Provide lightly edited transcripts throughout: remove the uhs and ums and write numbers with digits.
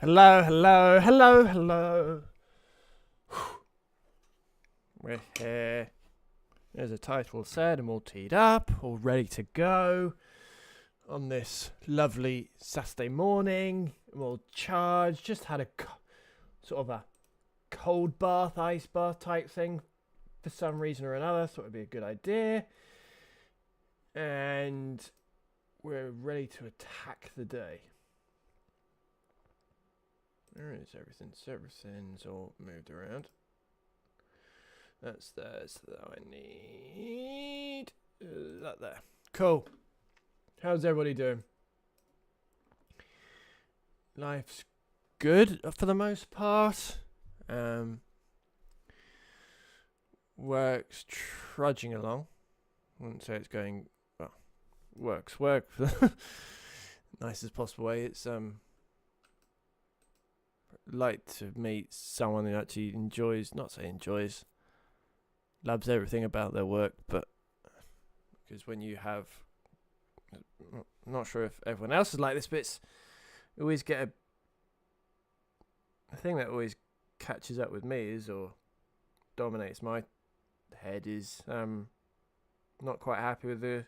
Hello, hello, hello, hello. We're here. There's a title said, and all teed up, all ready to go on this lovely Saturday morning. I'm all charged. Just had sort of a cold bath, ice bath type thing for some reason or another. Thought it'd be a good idea. And we're ready to attack the day. Where is everything? Everything's all moved around. That's what I need. That there. Cool. How's everybody doing? Life's good for the most part. Work's trudging along. I wouldn't say it's going well. Work for the nicest possible way. It's like to meet someone who actually loves everything about their work, but because when you have, I'm not sure if everyone else is like this, but you always get a thing that always catches up with me or dominates my head is not quite happy with the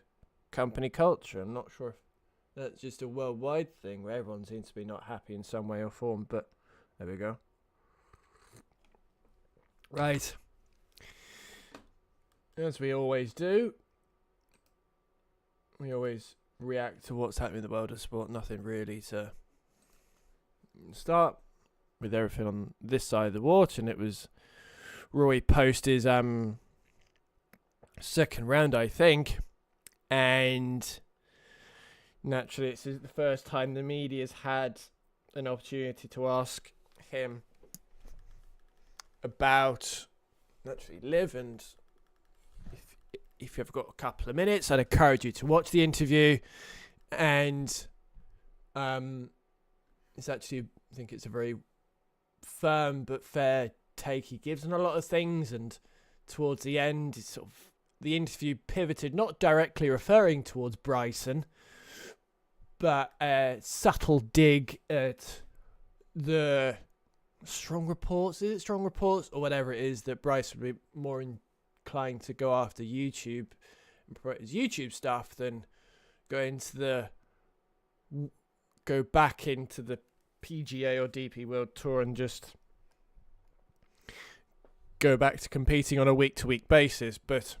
company culture. I'm not sure if that's just a worldwide thing where everyone seems to be not happy in some way or form, but there we go. Right. As we always do, we always react to what's happening in the world of sport. Nothing really to start with everything on this side of the water, and it was Rory post his second round, I think, and naturally it's the first time the media's had an opportunity to ask him about naturally Liv, and if you've got a couple of minutes, I'd encourage you to watch the interview. And it's actually, I think it's a very firm but fair take he gives on a lot of things. And towards the end, it's sort of the interview pivoted, not directly referring towards Bryson, but a subtle dig at the strong reports or whatever it is, that Bryson would be more inclined to go after YouTube and promote his YouTube stuff than go back into the PGA or DP World Tour and just go back to competing on a week-to-week basis. But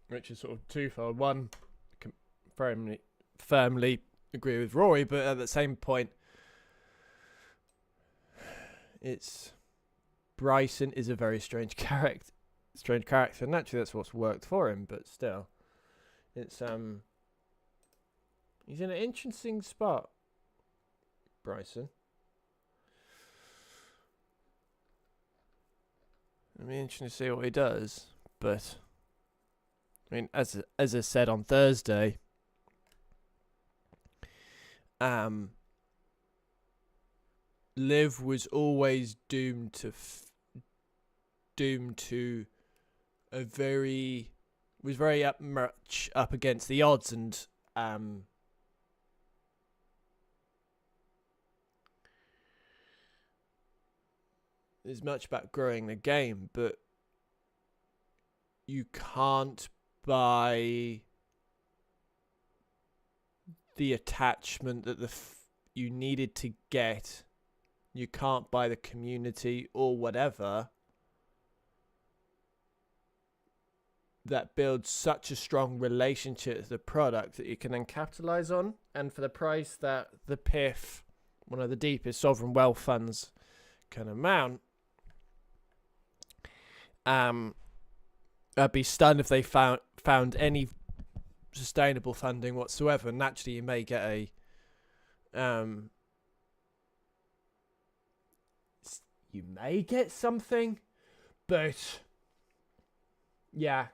which is sort of twofold. One, firmly agree with Rory, but at the same point, it's Bryson is a very strange character. Naturally, that's what's worked for him, but still, it's he's in an interesting spot, Bryson. It'll be interesting to see what he does, but I mean, as I said on Thursday, Liv was always doomed to was very much up against the odds, and there's much about growing the game, but you can't buy the attachment that you needed to get. You can't buy the community or whatever that builds such a strong relationship to the product that you can then capitalize on. And for the price that the PIF, one of the deepest sovereign wealth funds, can amount, I'd be stunned if they found any sustainable funding whatsoever. Naturally, you may get you may get something, but yeah,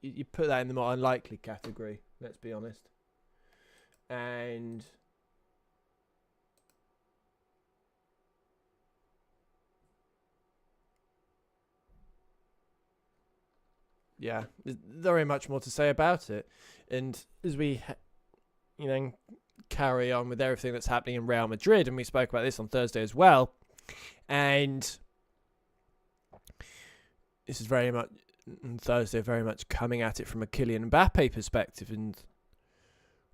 you put that in the more unlikely category, let's be honest. And yeah, there's very much more to say about it. And as we, carry on with everything that's happening in Real Madrid, and we spoke about this on Thursday as well. And this is very much on Thursday, very much coming at it from a Kylian Mbappe perspective, and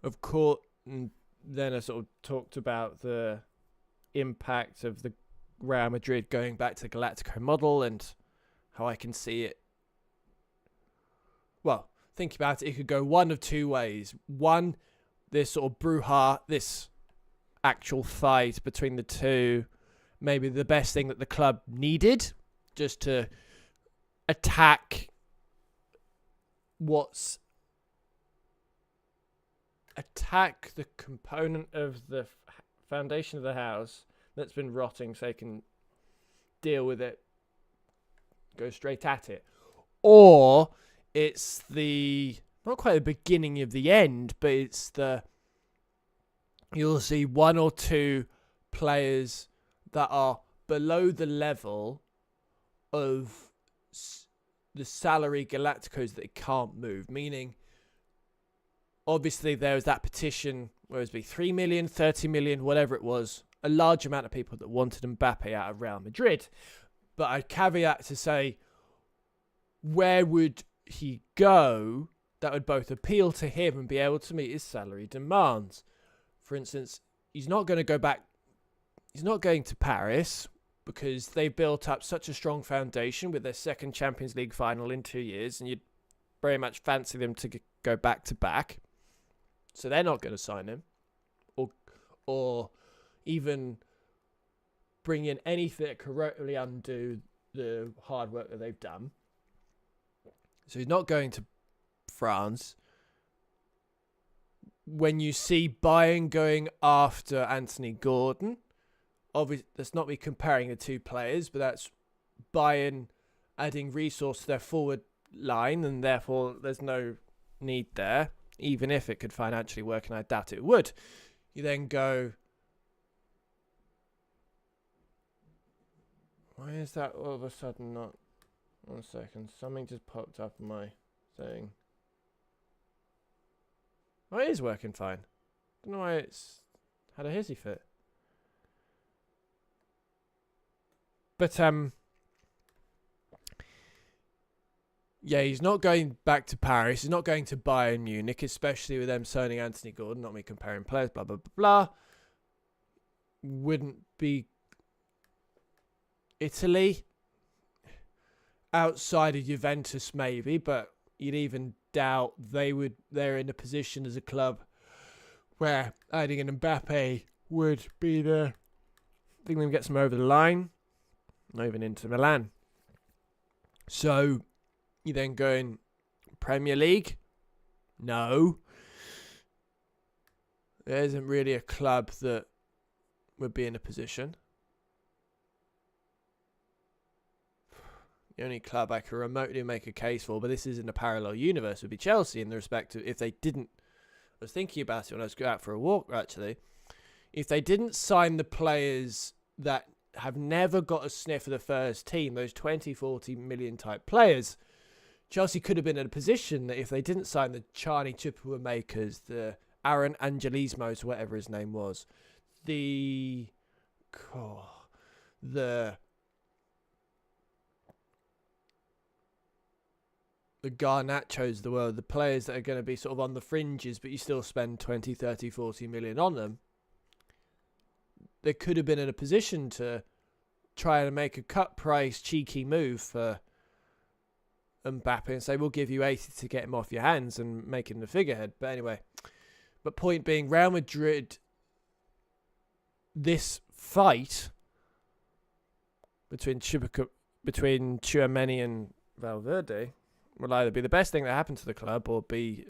of course, and then I sort of talked about the impact of the Real Madrid going back to the Galactico model and how I can see it. Well, think about it, it could go one of two ways. One, this sort of brouhaha, this actual fight between the two, maybe the best thing that the club needed, just to attack the component of the foundation of the house that's been rotting, so they can deal with it, go straight at it. Or it's not quite the beginning of the end, but it's you'll see one or two players that are below the level of the salary Galacticos that they can't move. Meaning, obviously, there was that petition, where it was 3 million, 30 million, whatever it was, a large amount of people that wanted Mbappe out of Real Madrid. But I caveat to say, where would he go that would both appeal to him and be able to meet his salary demands? For instance, he's not going to go back. He's not going to Paris because they built up such a strong foundation with their second Champions League final in 2 years, and you'd very much fancy them to go back to back. So they're not going to sign him, or even bring in anything that could really undo the hard work that they've done. So he's not going to France. When you see Bayern going after Anthony Gordon, obviously let's not be comparing the two players, but that's Bayern adding resource to their forward line, and therefore there's no need there, even if it could financially work, and I doubt it would. You then go, why is that all of a sudden not? 1 second, something just popped up on my thing. Oh, it is working fine. Don't know why it's had a hissy fit. But yeah, he's not going back to Paris. He's not going to Bayern Munich, especially with them signing Anthony Gordon. Not me comparing players, blah, blah, blah, blah. Wouldn't be Italy. Outside of Juventus, maybe, but you'd even doubt they're in a position as a club where adding an Mbappe would be the thing that gets them over the line. Not even into Milan. So you then go in Premier League? No. There isn't really a club that would be in a position. The only club I can remotely make a case for, but this is in a parallel universe, would be Chelsea, in the respect of if they didn't, I was thinking about it when I was going out for a walk, actually, if they didn't sign the players that have never got a sniff of the first team, those 20, 40 million type players, Chelsea could have been in a position that if they didn't sign the Charlie Chukwuemakers, the Aaron Angelismos, whatever his name was, the Garnachos of the world, the players that are going to be sort of on the fringes, but you still spend 20, 30, 40 million on them, they could have been in a position to try and make a cut price cheeky move for Mbappe and say, we'll give you 80 to get him off your hands and make him the figurehead. But anyway, but point being, Real Madrid, this fight between Tchouaméni and Valverde will either be the best thing that happened to the club or be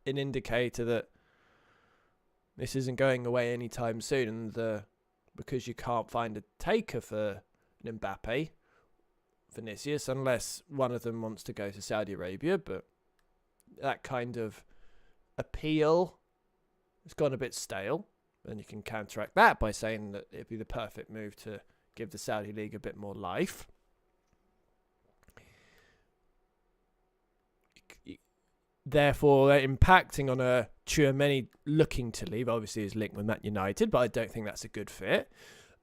an indicator that this isn't going away anytime soon, and because you can't find a taker for Mbappe, Vinicius, unless one of them wants to go to Saudi Arabia, but that kind of appeal has gone a bit stale, and you can counteract that by saying that it'd be the perfect move to give the Saudi League a bit more life. therefore impacting on a Tchouaméni looking to leave. Obviously, his link with Man United, but I don't think that's a good fit.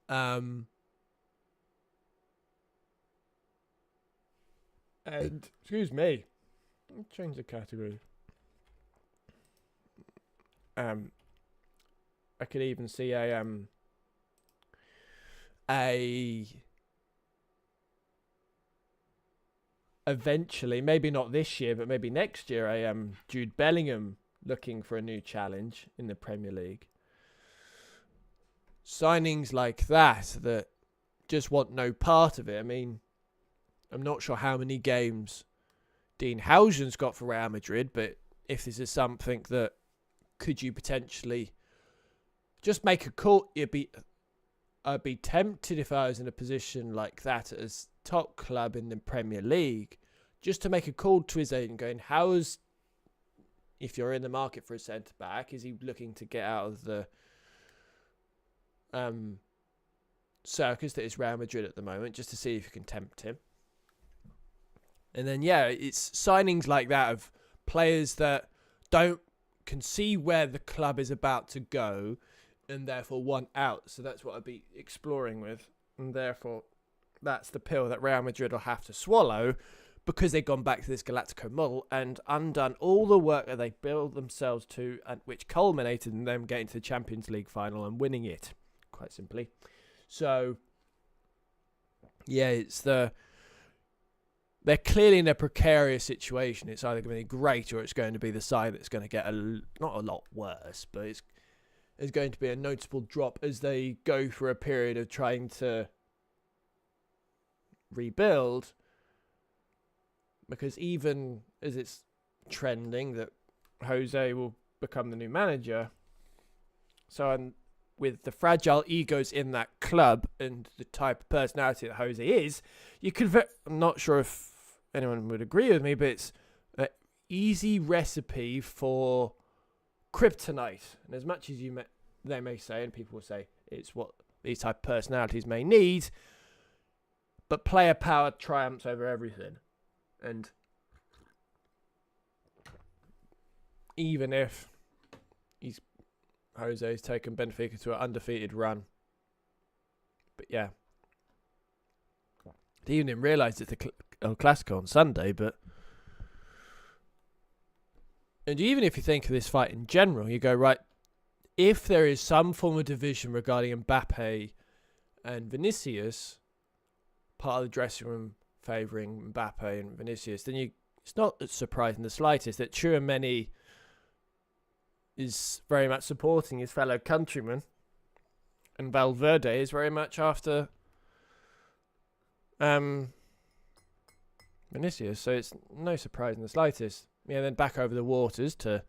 And excuse me, change the category. I could even see eventually, maybe not this year, but maybe next year, Jude Bellingham looking for a new challenge in the Premier League. Signings like that just want no part of it. I mean, I'm not sure how many games Dean Howson's got for Real Madrid, but if this is something that could you potentially just make a call, I'd be tempted if I was in a position like that as top club in the Premier League, just to make a call to his agent going, if you're in the market for a centre-back, is he looking to get out of the circus that is Real Madrid at the moment, just to see if you can tempt him. And then, it's signings like that of players that can see where the club is about to go and therefore want out. So that's what I'd be exploring with. And therefore, that's the pill that Real Madrid will have to swallow, because they've gone back to this Galactico model and undone all the work that they built themselves to, and which culminated in them getting to the Champions League final and winning it, quite simply. So, they're clearly in a precarious situation. It's either going to be great or it's going to be the side that's going to get not a lot worse, but it's going to be a noticeable drop as they go through a period of trying to rebuild. Because even as it's trending that Jose will become the new manager, so with the fragile egos in that club and the type of personality that Jose is, I'm not sure if anyone would agree with me, but it's an easy recipe for kryptonite. And as much as they may say, and people will say it's what these type of personalities may need, but player power triumphs over everything. And even if Jose's taken Benfica to an undefeated run, but I didn't even realise it's the El Clasico on Sunday, and even if you think of this fight in general, you go, right, if there is some form of division regarding Mbappe and Vinicius, part of the dressing room favouring Mbappe and Vinicius, then it's not surprising the slightest that Tchouaméni is very much supporting his fellow countrymen, and Valverde is very much after Vinicius, so it's no surprise in the slightest. Then back over the waters to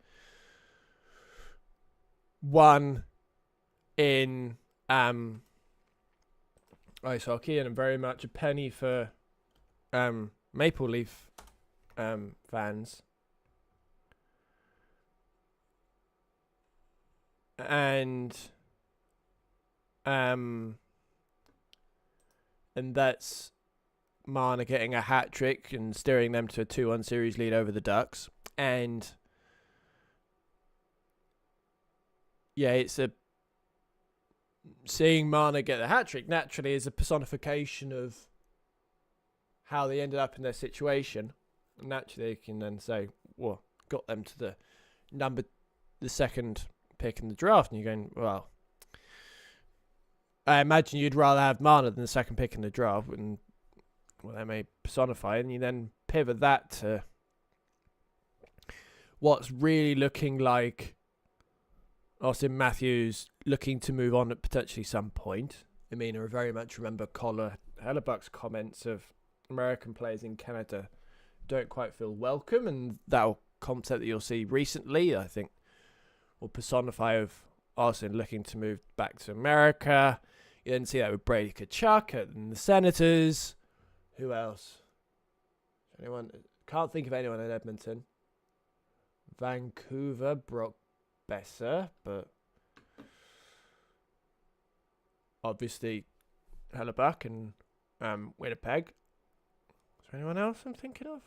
one in ice hockey, and very much a penny for Maple Leaf fans. And that's Mana getting a hat-trick and steering them to a 2-1 series lead over the Ducks. And it's seeing Mana get the hat-trick naturally is a personification of how they ended up in their situation. And naturally, you can then say, well, got them to the second pick in the draft. And you're going, well, I imagine you'd rather have Mana than the second pick in the draft. And they may personify it. And you then pivot that to what's really looking like Austin Matthews looking to move on at potentially some point. I mean, I very much remember Collar Hellebuck's comments of American players in Canada don't quite feel welcome, and that concept that you'll see recently, I think, will personify of Austin looking to move back to America. You then see that with Brady Tkachuk and the Senators. Who else? Anyone? Can't think of anyone in Edmonton. Vancouver, Brock Besser, but obviously Hellebuck and Winnipeg. Is there anyone else I'm thinking of?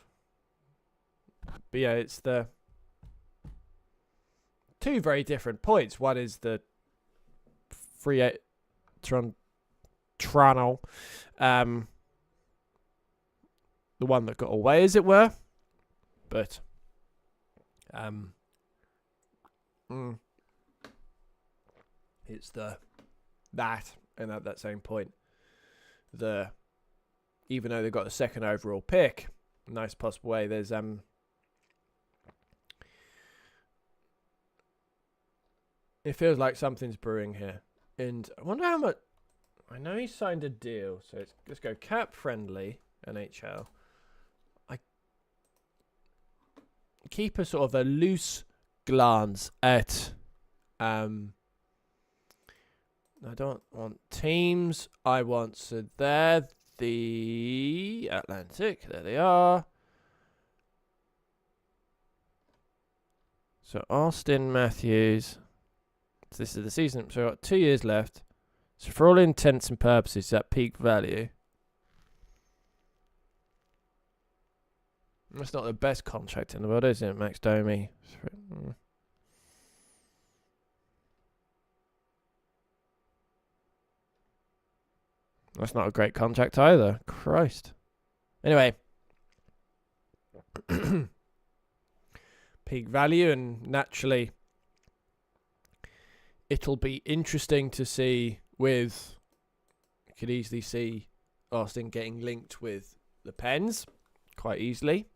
But it's the two very different points. One is the free Toronto, the one that got away, as it were. But it's that and at that same point, even though they've got the second overall pick, nice possible way. There's it feels like something's brewing here, and I wonder how much. I know he signed a deal, so let's go cap friendly NHL. I keep a sort of a loose glance at. I don't want teams. I want there the Atlantic. There they are. So Austin Matthews. So this is the season. So we've got 2 years left. So for all intents and purposes, at peak value. That's not the best contract in the world, is it, Max Domi? That's not a great contract either. Christ. Anyway. Peak value, and naturally it'll be interesting to see with... You could easily see Austin getting linked with the Pens quite easily.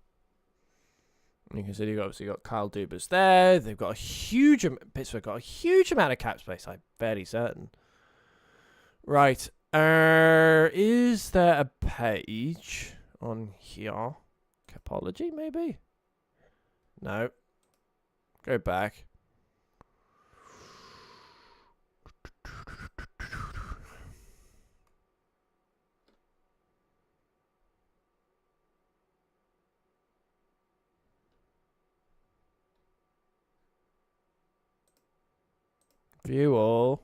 You can see you've obviously got Kyle Dubas there. They've got a huge... Pittsburgh got a huge amount of cap space, I'm fairly certain. Right. Is there a page on here? Capology, maybe? No. Go back. View all.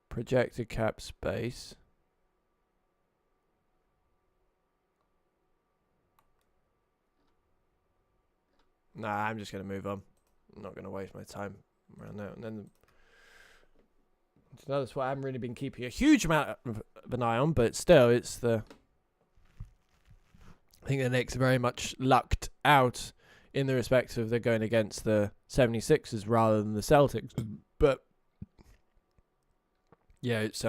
Projected cap space. Nah, I'm just going to move on. I'm not going to waste my time around that. And then that's what I haven't really been keeping a huge amount of an eye on, but still, it's the... I think the Knicks are very much lucked out in the respect of they're going against the 76ers rather than the Celtics. But yeah, it's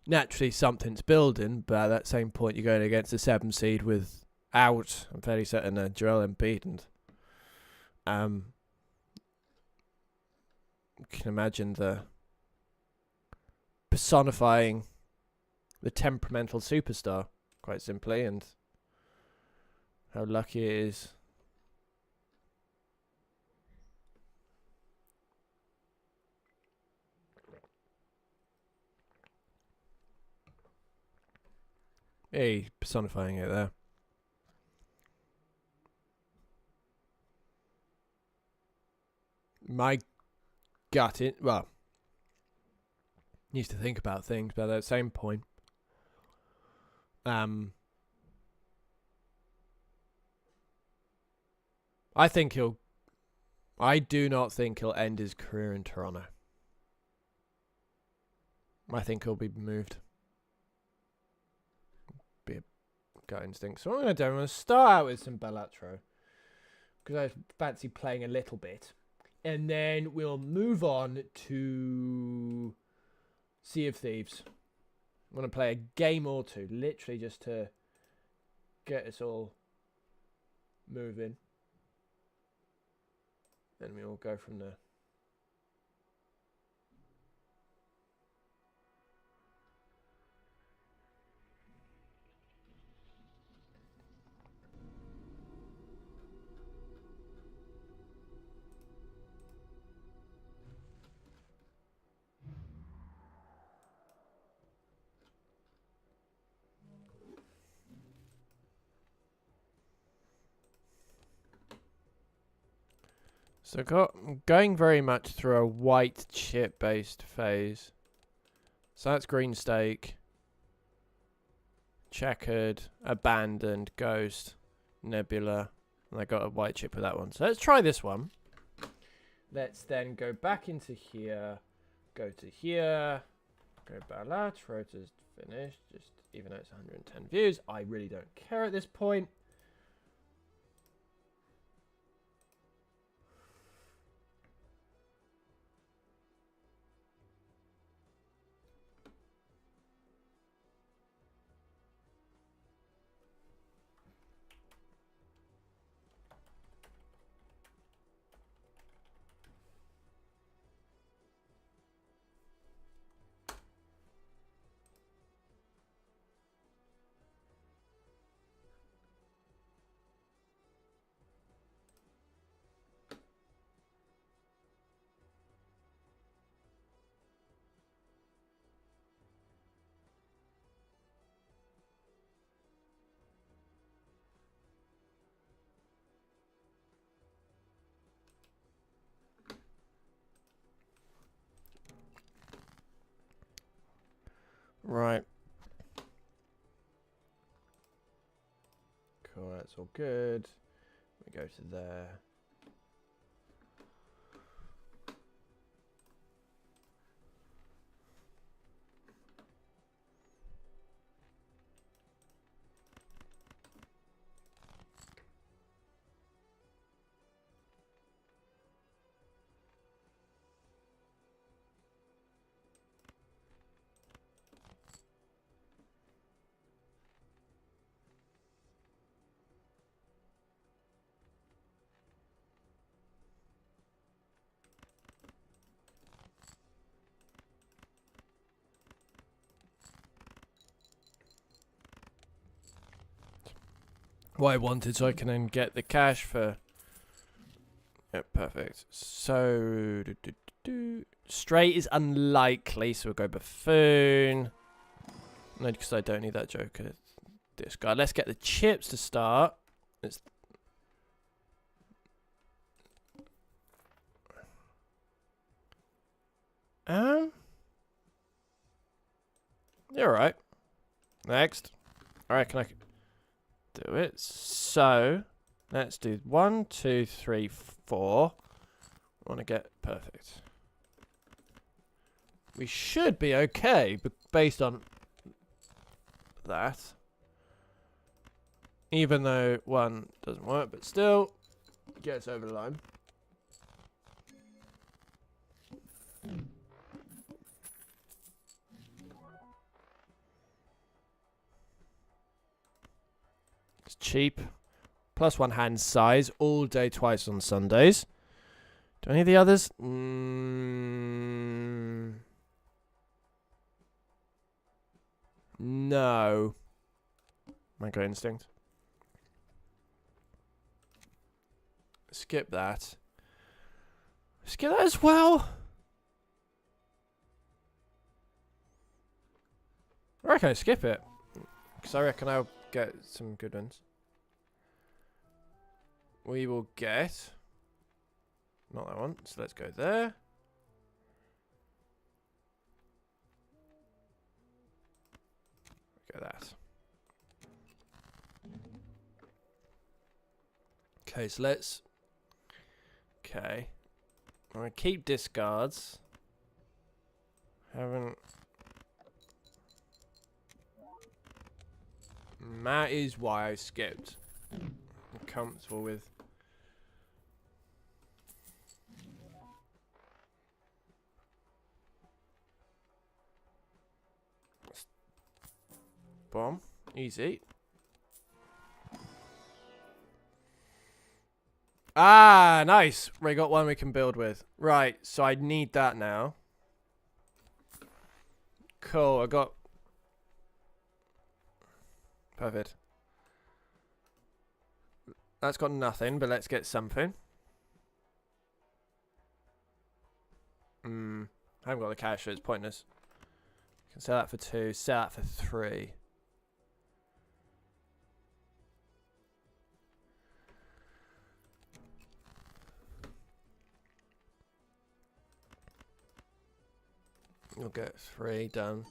naturally something's building, but at that same point, you're going against the 7 seed without, I'm fairly certain, Joel Embiid, and you can imagine the personifying the temperamental superstar, quite simply, and how lucky it is. Hey, personifying it there. My gut, needs to think about things, but at that same point, I do not think he'll end his career in Toronto. I think he'll be moved. Be a gut instinct. So what I'm going to do, I'm going to start out with some Balatro, because I fancy playing a little bit. And then we'll move on to Sea of Thieves. I'm going to play a game or two, literally just to get us all moving. And we all go from there. So going very much through a white chip based phase. So that's Green Stake, Checkered, Abandoned, Ghost, Nebula, And I got a white chip with that one. So let's try this one. Let's then go back into here. Go to here. Go Balat. Rotor's finished. Just even though it's 110 views, I really don't care at this point. Right. Cool, that's all good. We go to there. What I wanted, so I can then get the cash for. Yep, perfect. So straight is unlikely, so we'll go buffoon. No, because I don't need that joker. Discard. Let's get the chips to start. It's you're right. Next. I reckon I could do it. So let's do 1, 2, 3, 4. I want to get perfect. We should be okay, but based on that. Even though 1 doesn't work, but still gets over the line. It's cheap. +1 hand size. All day, twice on Sundays. Do any of the others? No. My gut instinct. Skip that. Skip that as well. I reckon I skip it. Because I reckon I'll get some good ones. We will get... Not that one. So let's go there. Go that. Okay, so let's... Okay. I'm going to keep discards. Haven't... That is why I skipped. I'm comfortable with... Bomb. Easy. Ah, nice. We got one we can build with. Right, so I need that now. Cool, I got... Perfect. That's got nothing, but let's get something. I haven't got the cash, so it's pointless. Can sell that for 2, sell that for 3. You'll get 3 done.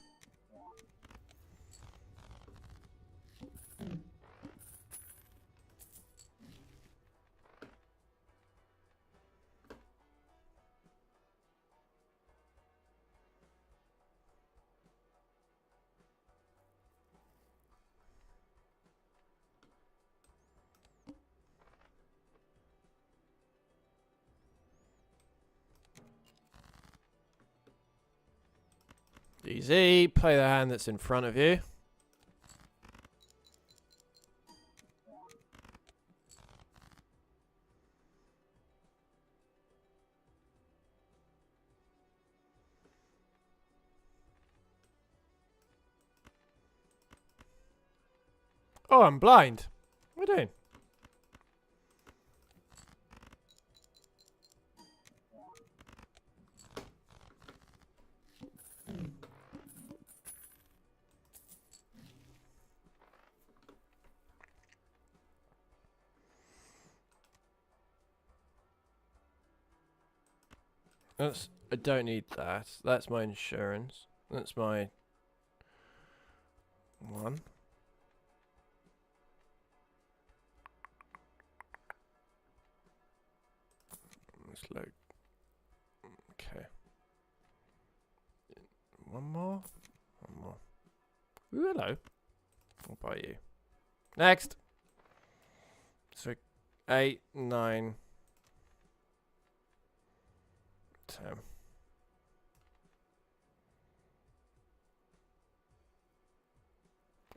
DZ, play the hand that's in front of you. Oh, I'm blind. What are we doing? I don't need that. That's my insurance. That's my one. Let's look. Okay. One more. One more. Ooh, hello. I'll buy you. Next. So 8, 9, 10.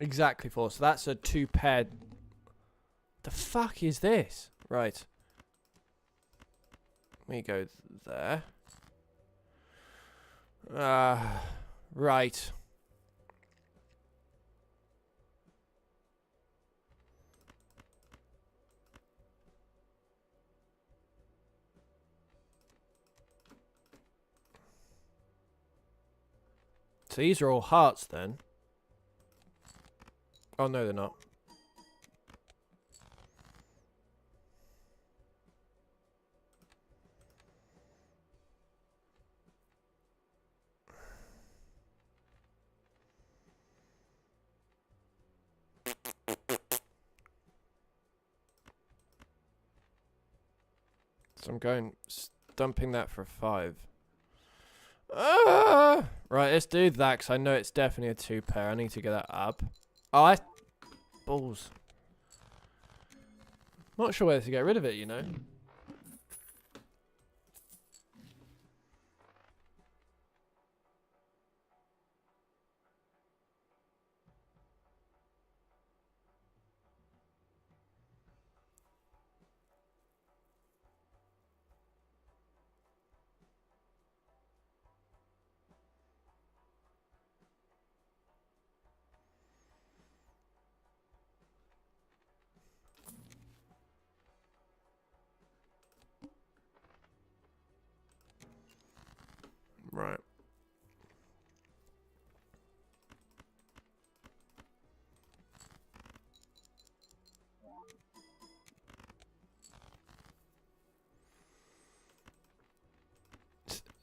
Exactly 4. So that's a 2 paired. The fuck is this? Right. Let me go there. Right. So these are all hearts then. Oh no, they're not. So I'm going dumping that for 5. Right, let's do that because I know it's definitely a 2 pair. I need to get that up. Oh, balls. Not sure whether to get rid of it, you know. Right.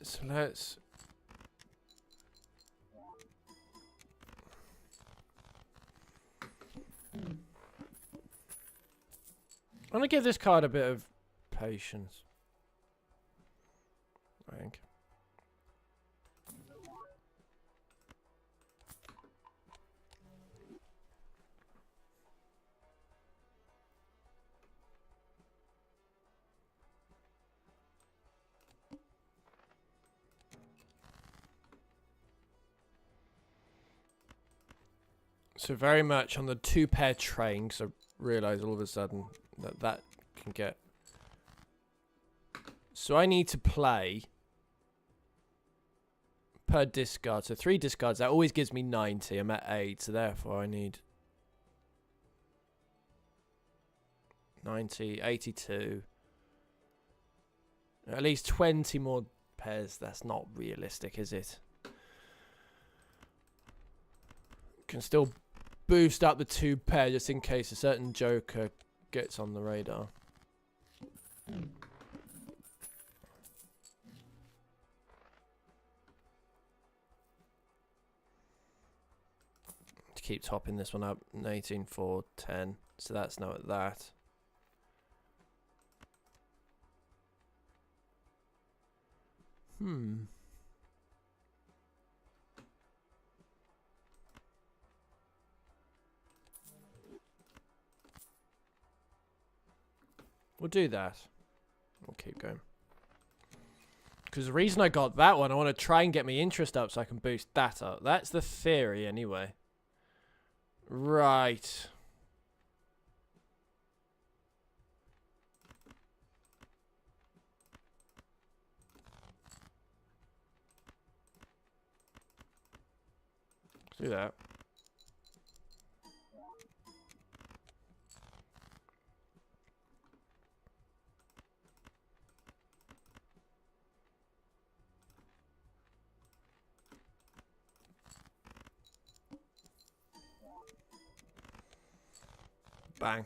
So let's... I'm going to give this card a bit of patience. I think. So very much on the 2 pair train, because I realise all of a sudden that that can get... So I need to play per discard. So 3 discards, that always gives me 90. I'm at 8, so therefore I need 90, 82. At least 20 more pairs. That's not realistic, is it? Can still boost up the 2 pair just in case a certain joker gets on the radar. To keep topping this one up, 18, 4, 10. So that's now at that. We'll do that. We'll keep going. Because the reason I got that one, I want to try and get my interest up so I can boost that up. That's the theory, anyway. Right. Let's do that. Bang.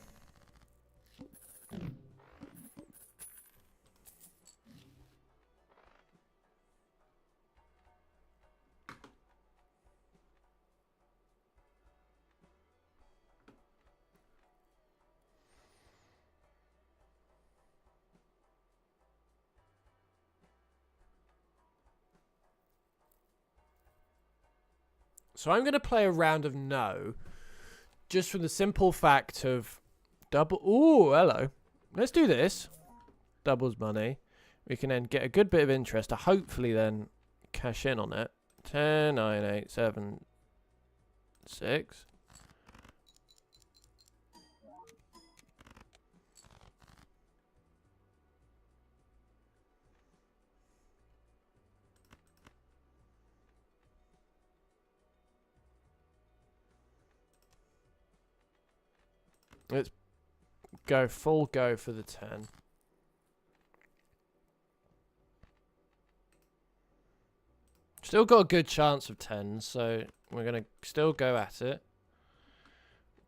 So I'm going to play a round of no, just from the simple fact of double. Ooh, hello. Let's do this. Doubles money. We can then get a good bit of interest to hopefully then cash in on it. 10, 9, 8, 7, 6. Let's go full go for the 10. Still got a good chance of 10, so we're going to still go at it.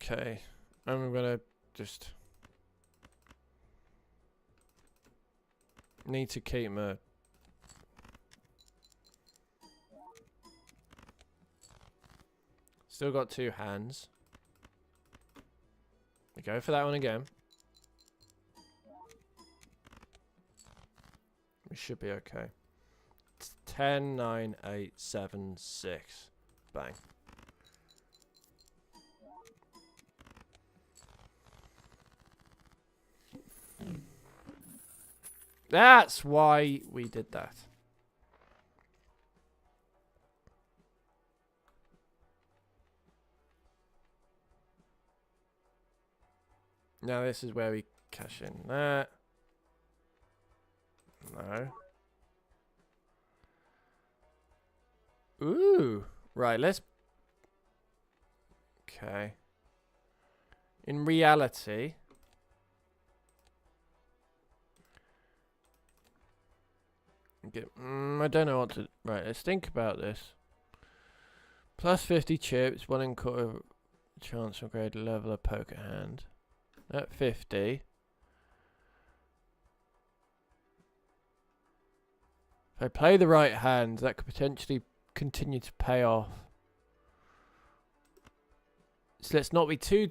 Okay. And we're going to just need to keep my still got 2 hands. We go for that one again. We should be okay. 10, 9, 8, 7, 6. Bang. That's why we did that. Now this is where we cash in that. No. Ooh. Right, let's... Okay. In reality... I don't know what to... Right, let's think about this. Plus 50 chips, 1 in quarter chance to upgrade level of poker hand. At 50. If I play the right hand, that could potentially continue to pay off. So let's not be too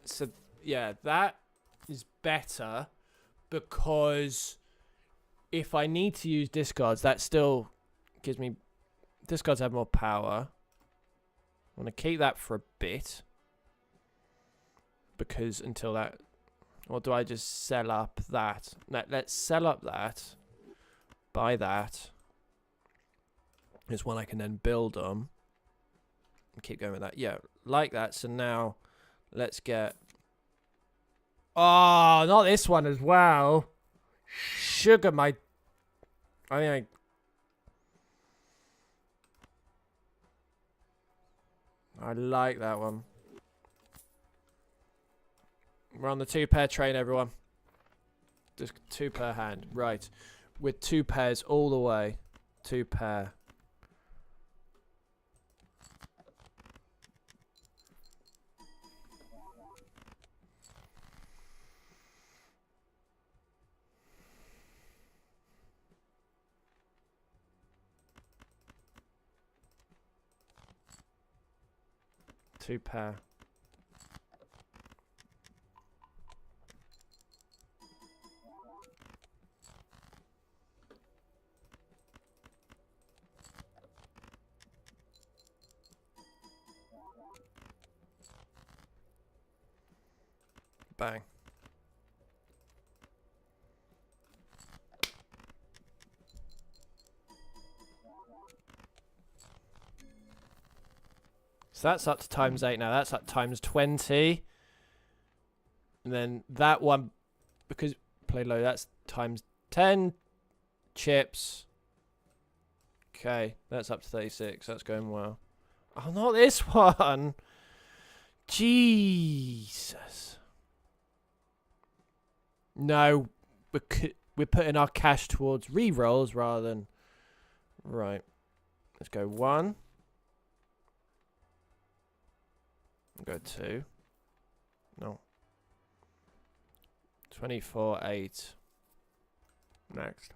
so yeah, that is better because if I need to use discards, that still gives me... Discards have more power. I want to keep that for a bit. Because until that... Or do I just sell up that? Let's sell up that. Buy that. Is one I can then build on. And keep going with that. Yeah, like that. So now, let's get... Oh, not this one as well. Sugar my... I think I like that one. We're on the 2-pair train, everyone. Just 2 per hand. Right. With 2 pairs all the way. 2 pair. Two pair. Bang. So that's up to times 8 now. That's up times 20. And then that one, because play low, that's times 10 chips. Okay, that's up to 36. That's going well. Oh, not this one. Jesus. No, we're putting our cash towards re-rolls rather than... Right. Let's go 1. Go 2. No. 24, 8. Next.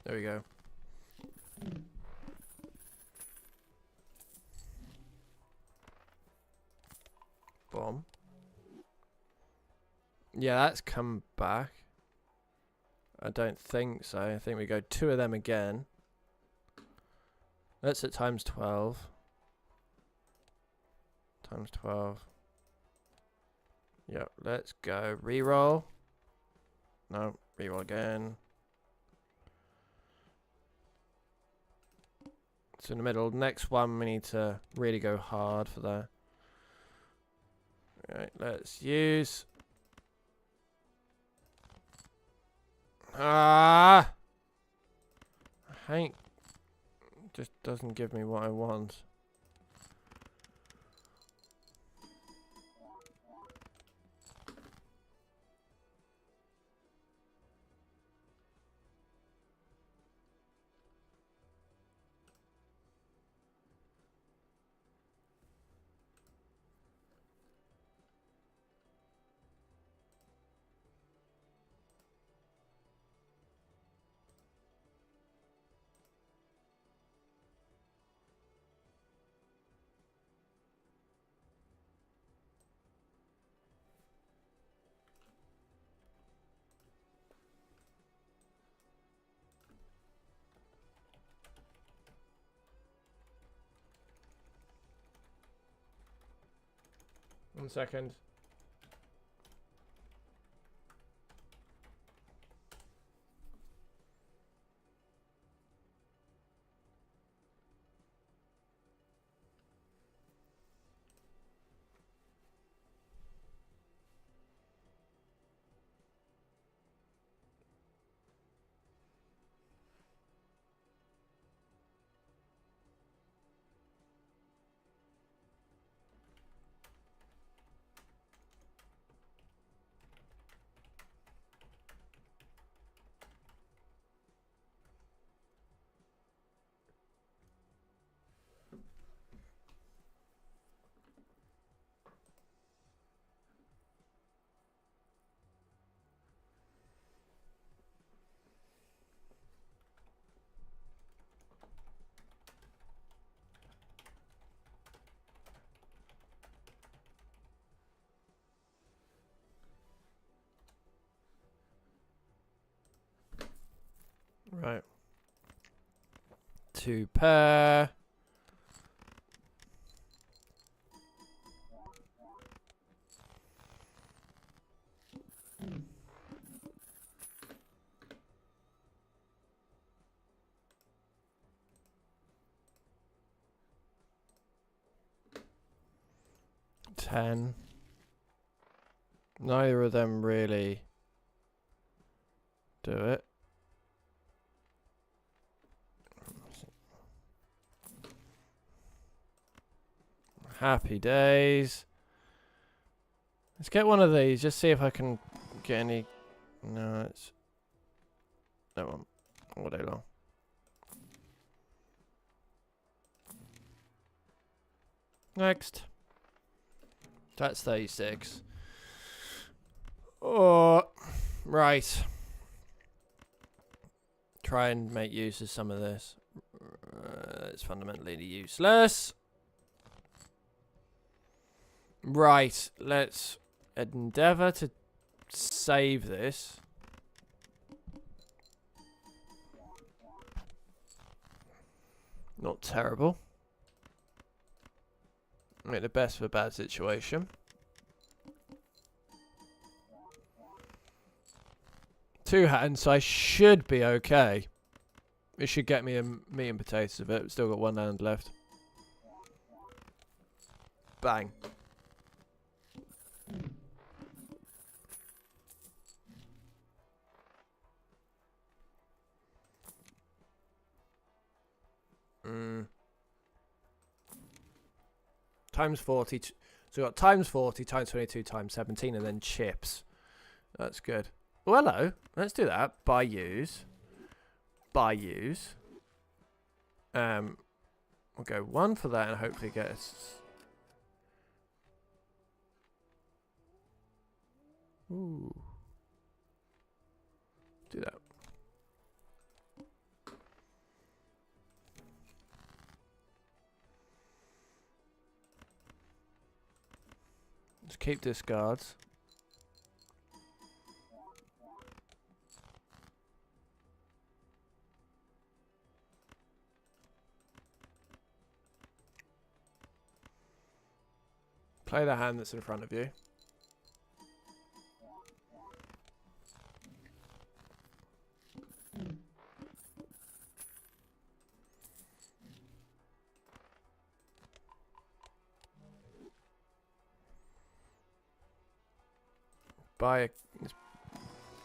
There we go. Bomb. Yeah, that's come back. I don't think so. I think we go 2 of them again. That's at times 12. Times 12. Yep, let's go. Reroll. No, reroll again. It's in the middle. Next one, we need to really go hard for that. Alright, let's use... Ah! Hank just doesn't give me what I want. One second. Right. 2 pair. Ten. Neither of them really do it. Happy days. Let's get one of these. Just see if I can get any. No, it's that one all day long. Next. That's 36. Oh, right. Try and make use of some of this. It's fundamentally useless. Right, let's endeavour to save this. Not terrible. Make the best of a bad situation. 2 hands, so I should be okay. It should get me a meat and potatoes of it. Still got 1 hand left. Bang. Times 40. So we got times 40, times 22, times 17, and then chips. That's good. Oh, hello. Let's do that. Buy use. Buy use. We'll go 1 for that and hopefully get us. Ooh. Do that. Let's keep discards. Play the hand that's in front of you.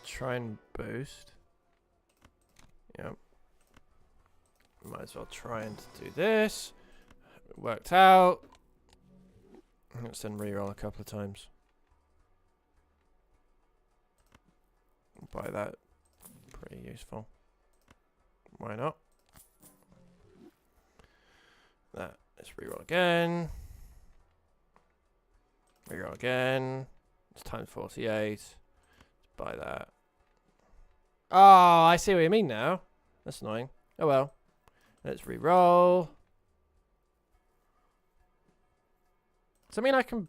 Try and boost. Yep. Might as well try and do this. It worked out. Let's then reroll a couple of times. Buy that. Pretty useful. Why not? That. Let's reroll again. Reroll again. It's times 48. Let's buy that. Oh, I see what you mean now. That's annoying. Oh well. Let's reroll. Does that mean I can...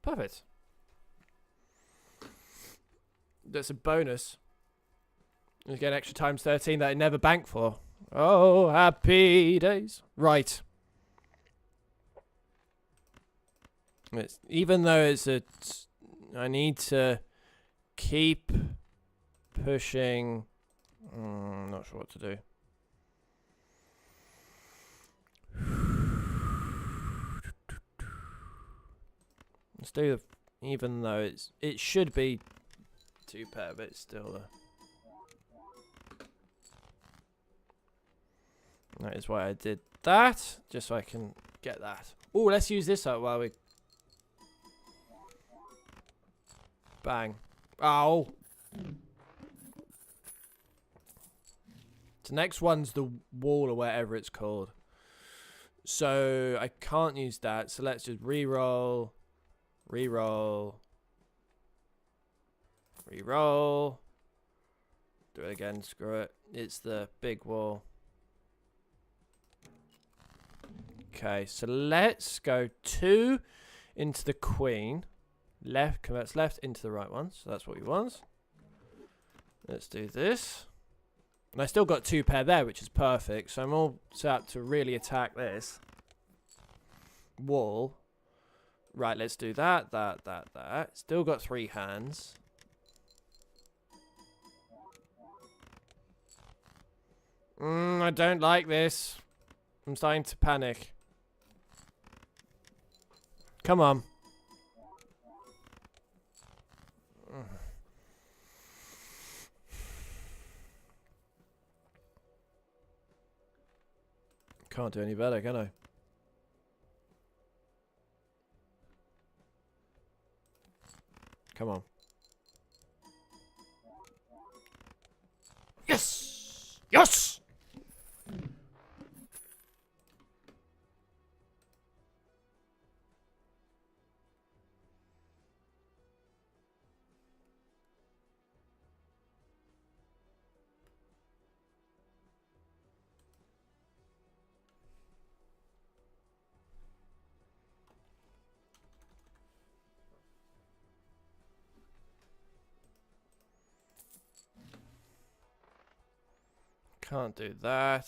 Perfect. That's a bonus. You get extra times 13 that I never banked for. Oh, happy days. Right. Even though it's a... I need to keep pushing... I'm not sure what to do. Let's do the... Even though it should be 2 pair, but it's still that is why I did that, just so I can get that. Oh, let's use this up while we... Bang. Oh. The next one's the wall or whatever it's called. So I can't use that. So let's just re-roll. Re-roll. Re-roll. Do it again. Screw it. It's the big wall. Okay, so let's go 2 into the queen. Left, converts left into the right one. So that's what we want. Let's do this. And I still got 2 pair there, which is perfect. So I'm all set up to really attack this wall. Right, let's do that, that. Still got 3 hands. I don't like this. I'm starting to panic. Come on. Can't do any better, can I? Come on. Yes! Yes! Can't do that.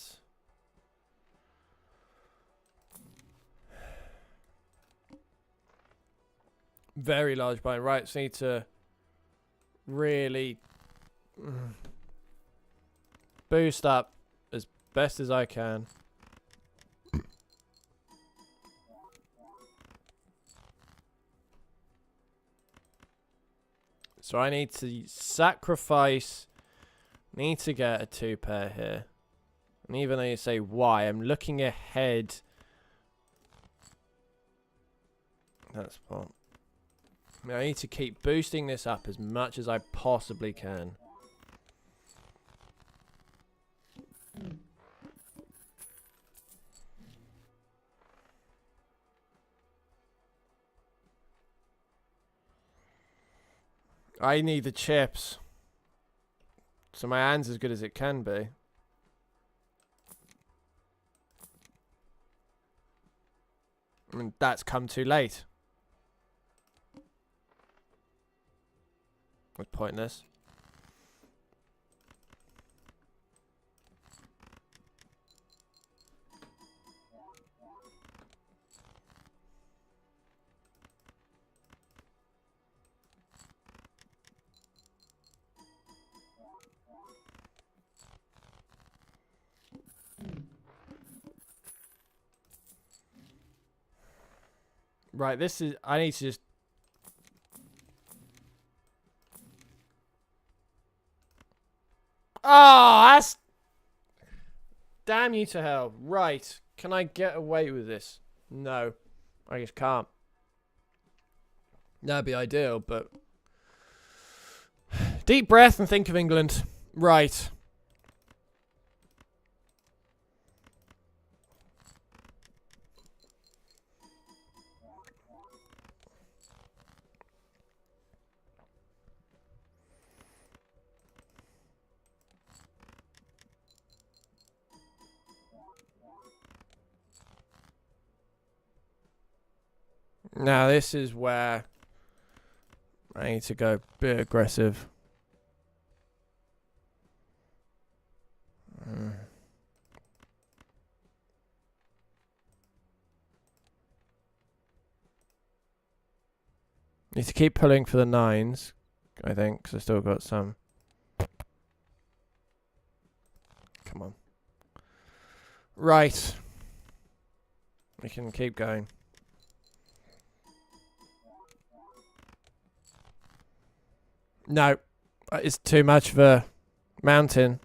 Very large bind. Right, so need to really boost up as best as I can. So I need to sacrifice. Need to get a 2-pair here. And even though you say why, I'm looking ahead. That's what. I need to keep boosting this up as much as I possibly can. I need the chips. So my hand's as good as it can be. I mean, that's come too late. It's pointless. Right, this is... I need to just... Oh, that's... Damn you to hell. Right. Can I get away with this? No. I just can't. That'd be ideal, but... Deep breath and think of England. Right. Now this is where I need to go a bit aggressive. Need to keep pulling for the 9s, I think, because I still got some. Come on. Right. We can keep going. No. It's too much of a mountain.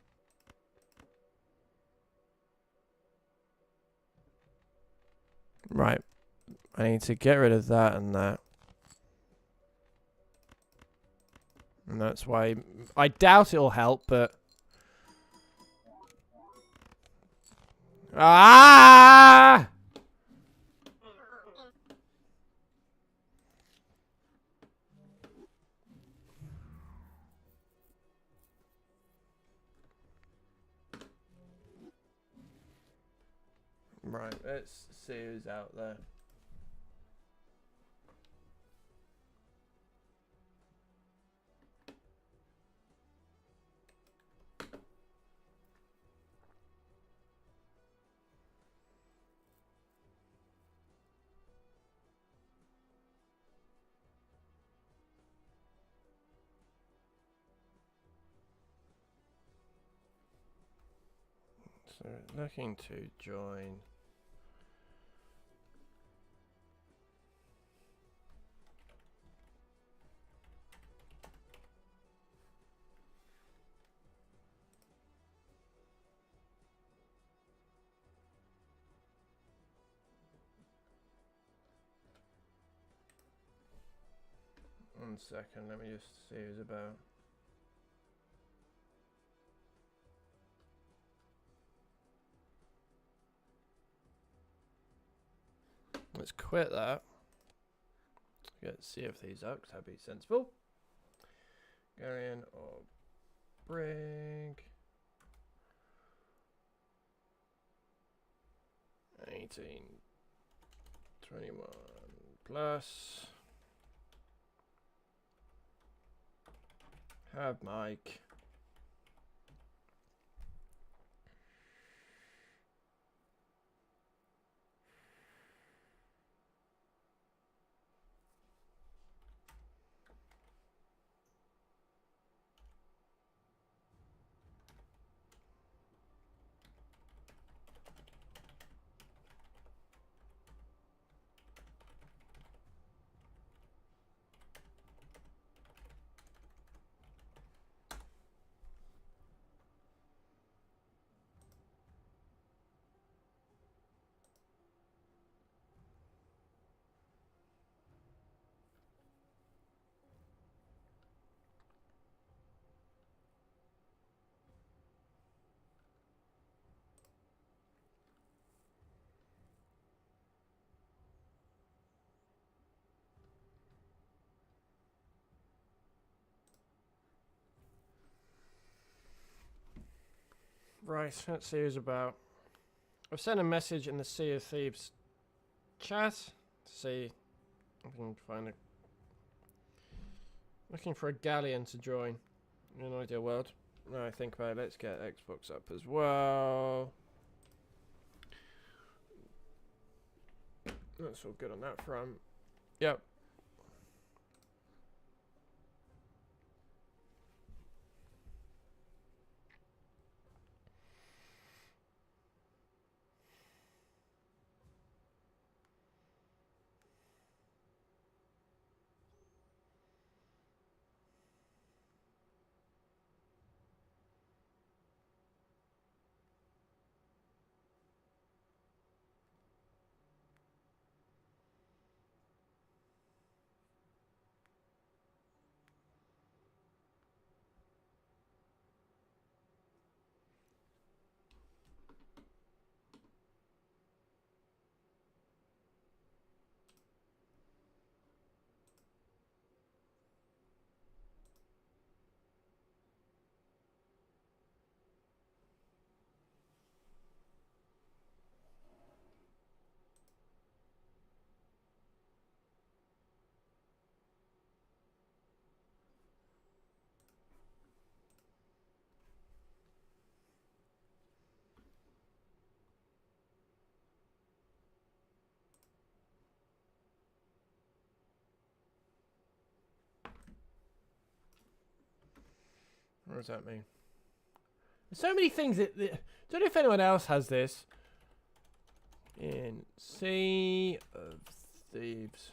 Right. I need to get rid of that and that. And that's why... I doubt it'll help, but... Ah! Right, let's see who's out there. So, looking to join. One second, let me just see who's about. Let's quit that. Let's see if these oaks have be sensible. Garion or Brig. 18, 21 plus. Have Mike. Right, let's see who's about. I've sent a message in the Sea of Thieves chat to see if I can find a... Looking for a galleon to join in an ideal world. Now I think about it, let's get Xbox up as well. That's all good on that front. Yep. What does that mean? There's so many things that... don't know if anyone else has this. In Sea of Thieves.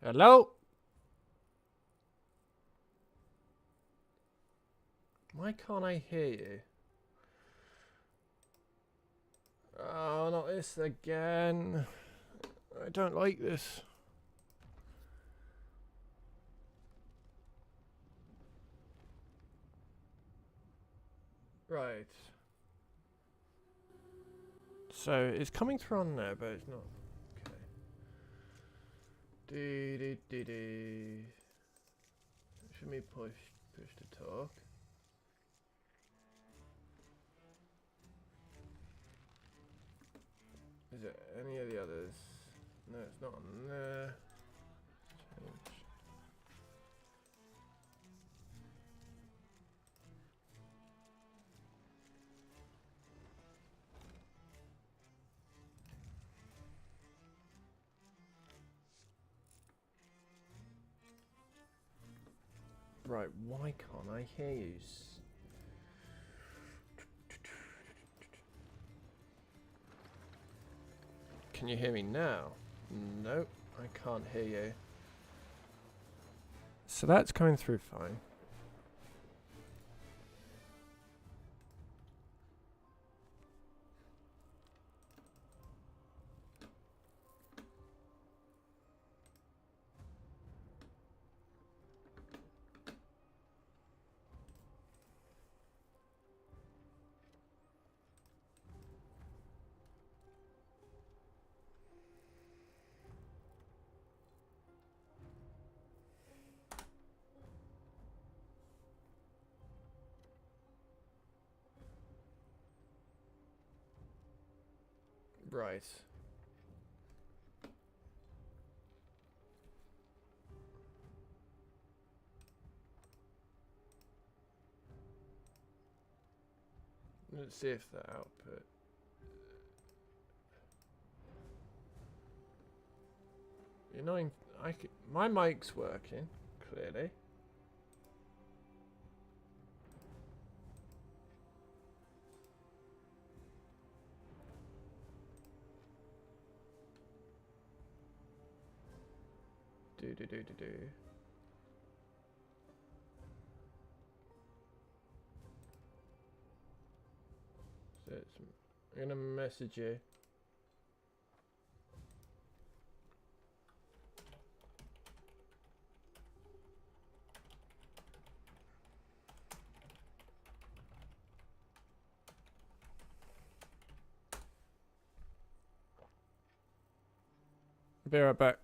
Hello? Why can't I hear you? Oh, not this again. I don't like this. Right. So it's coming through on there, but it's not. Okay. Should we push to talk? Is it any of the others? No, it's not on there. Change. Right, why can't I hear you? Can you hear me now? Nope, I can't hear you. So that's coming through fine. Right. Let's see if the output. You're knowing, my mic's working clearly. Do. So I'm gonna message you. Be right back.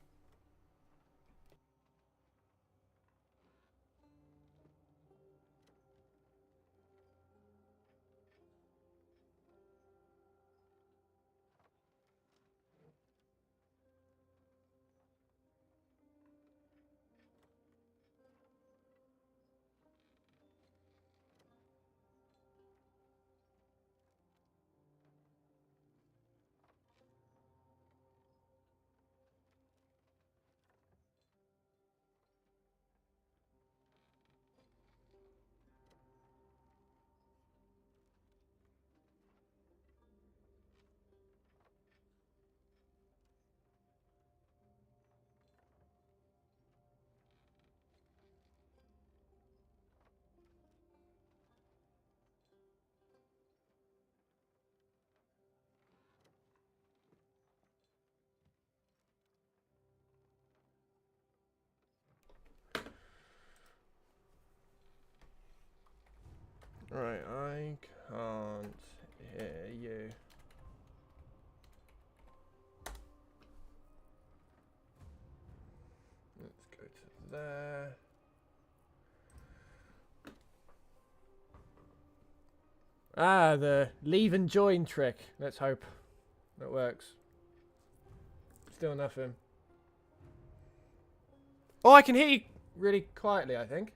Right, I can't hear you. Let's go to there. Ah, the leave and join trick. Let's hope that works. Still nothing. Oh, I can hear you really quietly, I think.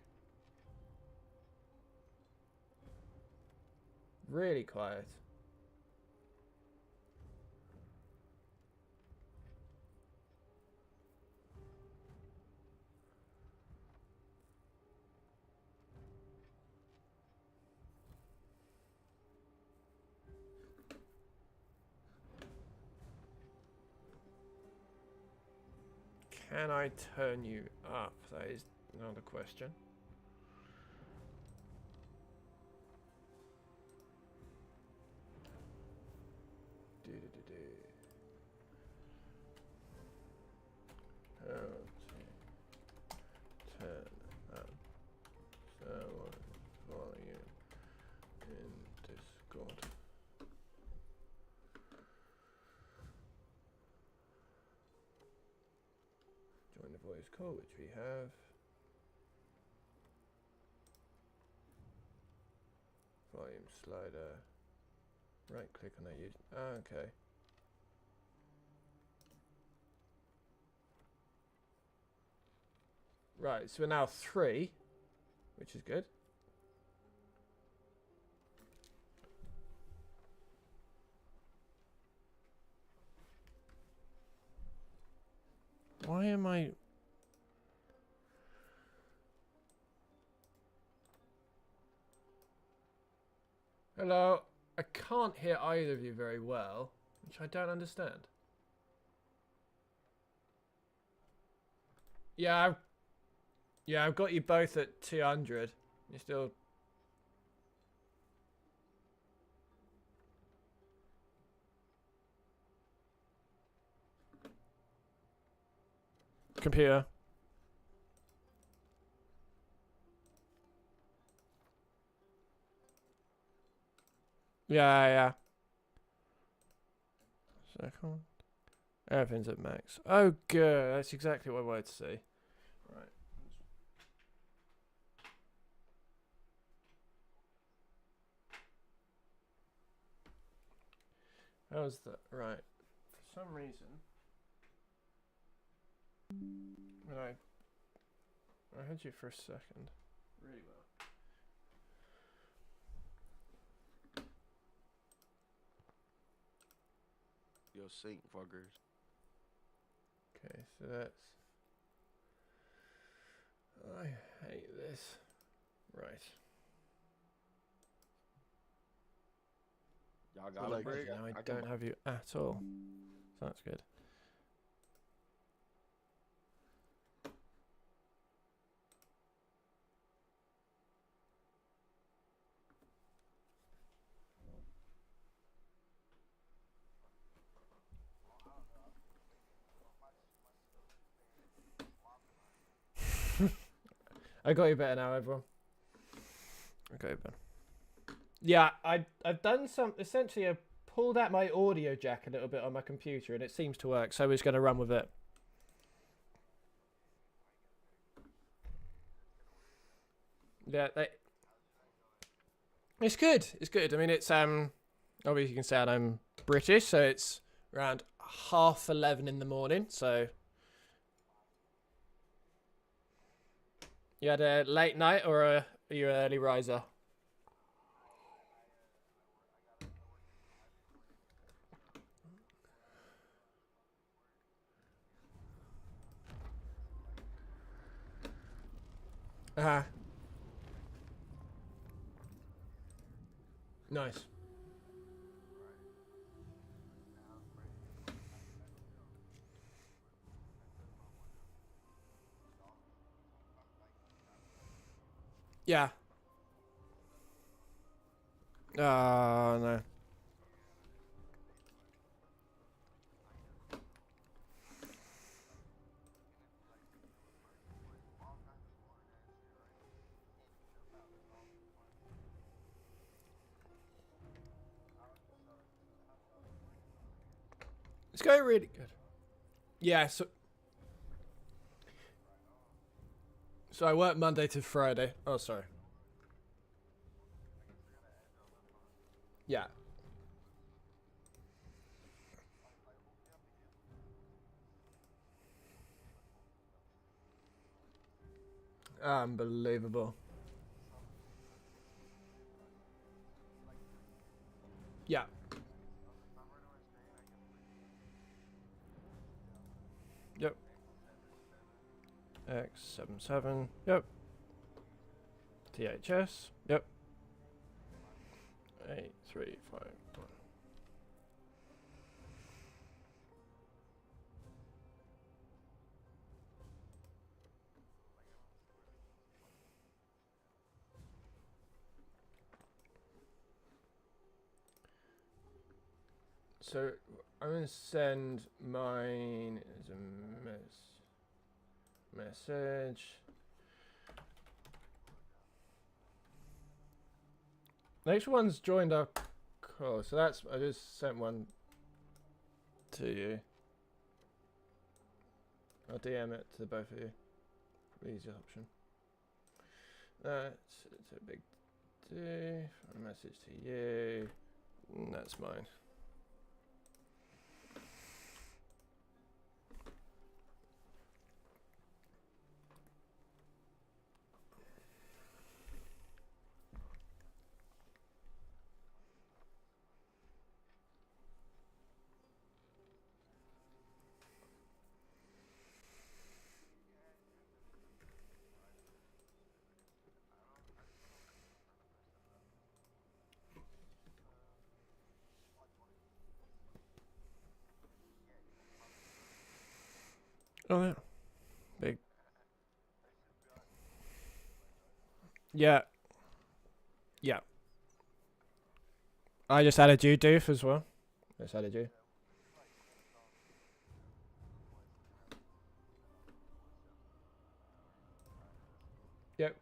Really quiet. Can I turn you up? That is another question. Do. voice call, which we have. Volume slider. Right click on that. Use. Okay. Right, so we're now 3, which is good. Why am I... Hello? I can't hear either of you very well, which I don't understand. Yeah, I've got you both at 200. You're still... Computer. Yeah. Second. Everything's at max. Oh, good. That's exactly what I wanted to see. Right. How's that? Right. For some reason, when I heard you for a second. Really well. Yo, sync fuckers. Okay, so that's... I hate this. Right. Y'all got a break? Now I don't have you at all. So that's good. I got you better now, everyone. Okay, Ben. Yeah, I've done some... Essentially, I pulled out my audio jack a little bit on my computer, and it seems to work, so we're just going to run with it. Yeah, it's good. It's good. I mean, it's... Obviously, you can say I'm British, so it's around 11:30 in the morning, so... You had a late night, or are you an early riser? Uh-huh. Nice. Yeah. Oh, no. It's going really good. Yeah, so I work Monday to Friday. Oh, sorry. Yeah. Unbelievable. Yeah. Yep. X77. Yep. THS. Yep. 8351. So I'm gonna send mine as a message. Next one's joined our call, so that's I just sent one to you. I'll DM it to both of you. Easiest option. That's a big D. A message to you. And that's mine. Oh yeah. Big. Yeah. Yeah. I just added you, Doof, as well. Just added you. Yep.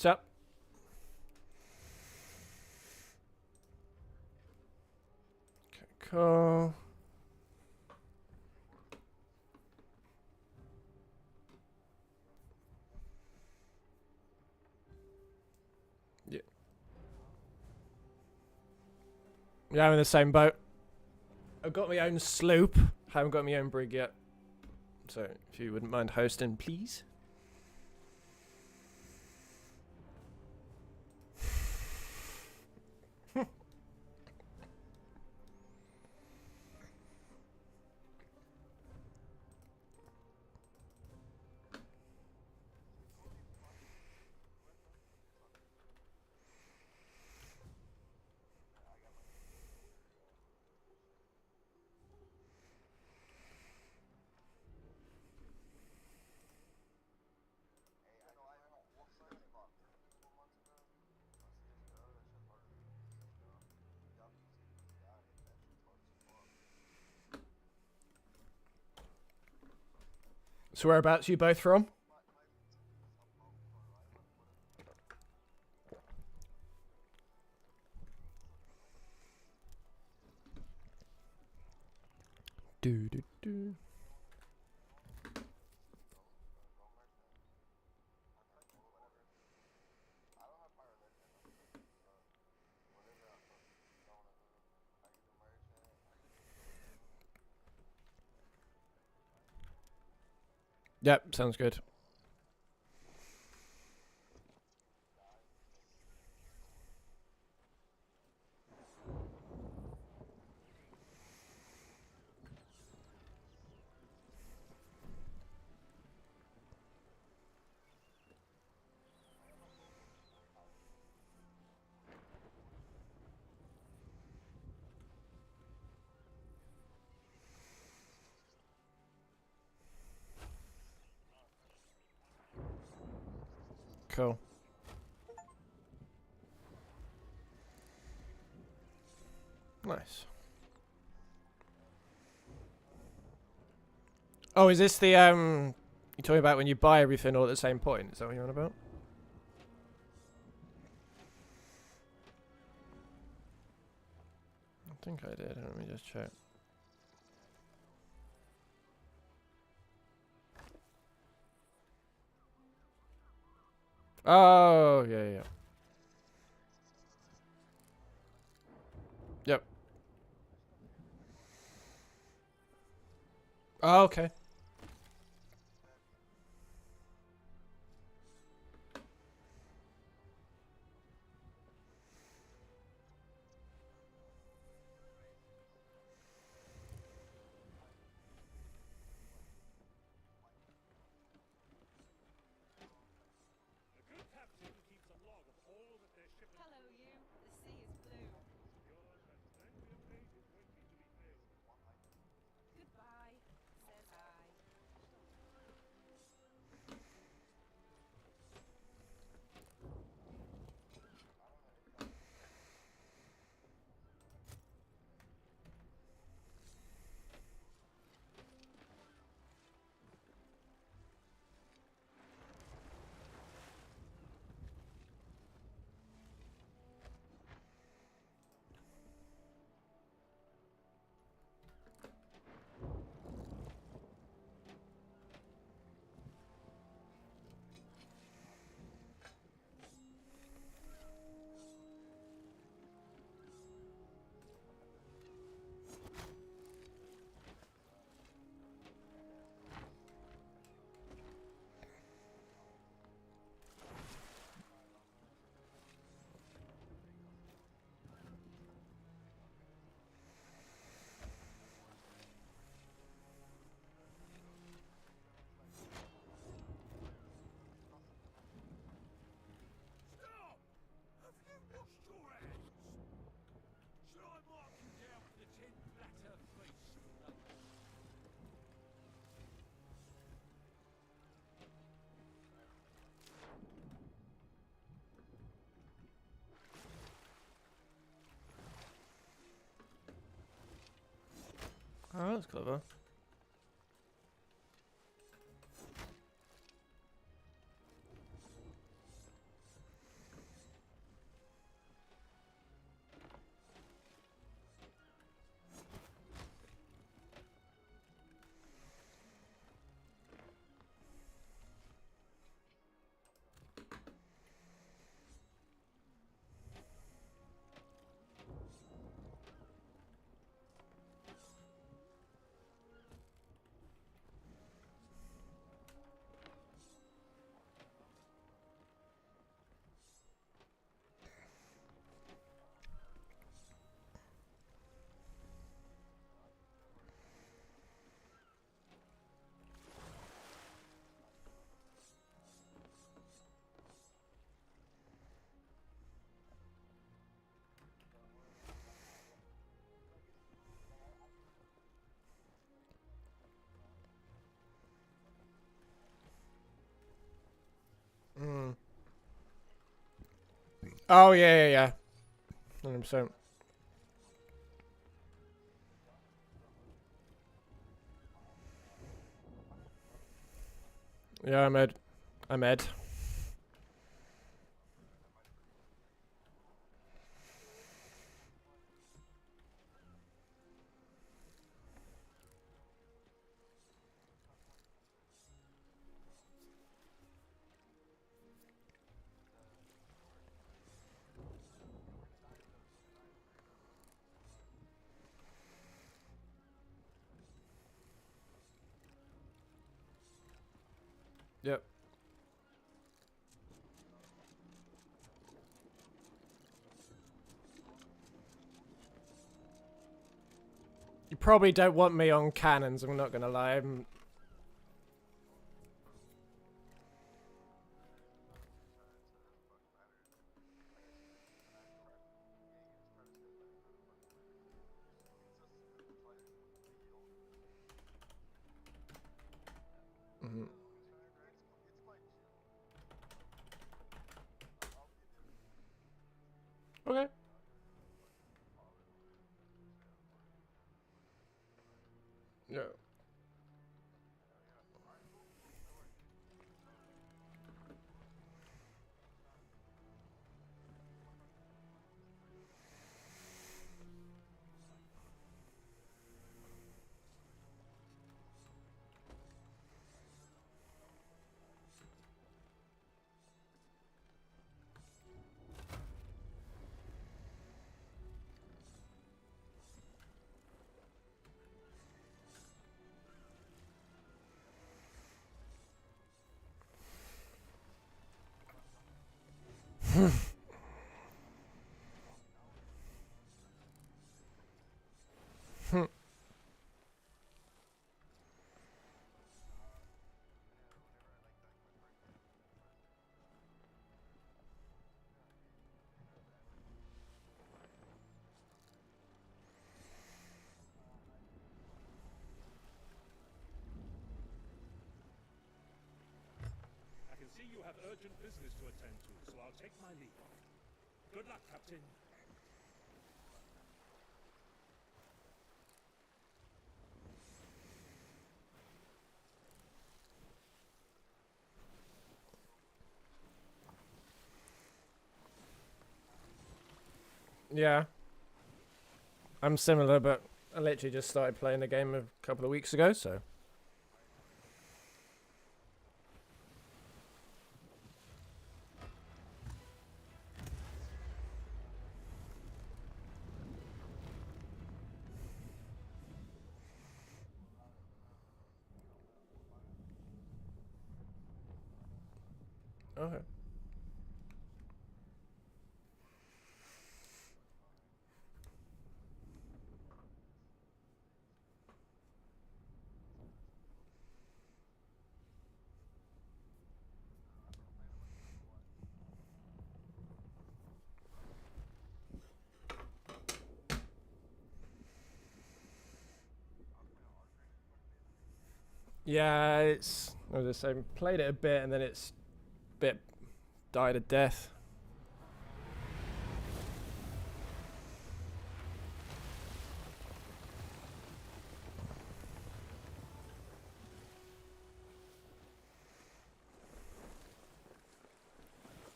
Sup? Okay, cool. Yeah. Yeah, I'm in the same boat. I've got my own sloop. Haven't got my own brig yet. So, if you wouldn't mind hosting, please. So whereabouts are you both from? Do do do. Yep, sounds good. Cool. Nice. Oh, is this the you're talking about when you buy everything all at the same point? Is that what you're on about? I think I did. Let me just check. Oh, yeah, yeah. Yep. Oh, okay. was clever. Mm. Oh yeah. 100%. Yeah, I'm Ed. I'm Ed. Yep. You probably don't want me on cannons, I'm not gonna lie. Mhm. Okay. Yeah. I can see you have urgent business to attend to, so I'll take my leave. Good luck, Captain. Yeah. I'm similar, but I literally just started playing the game a couple of weeks ago, so. Okay. Yeah, it's. I was just saying, played it a bit and then it's a bit died a death.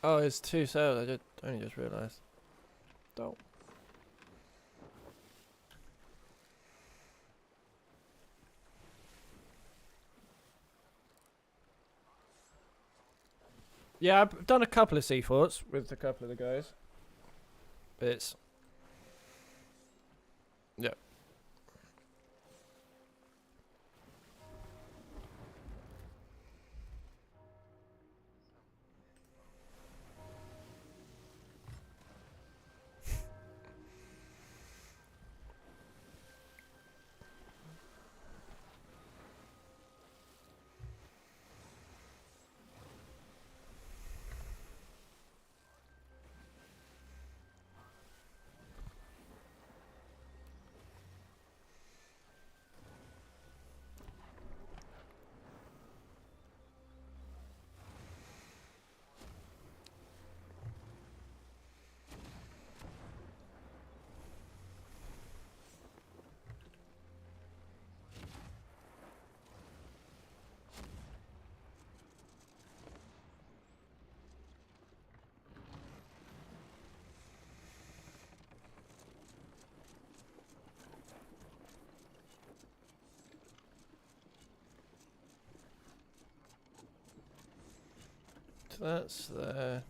Oh, it's 2 sales. Only just realised. Dope. Yeah, I've done a couple of C4s with a couple of the guys. It's... Yeah. So that's there.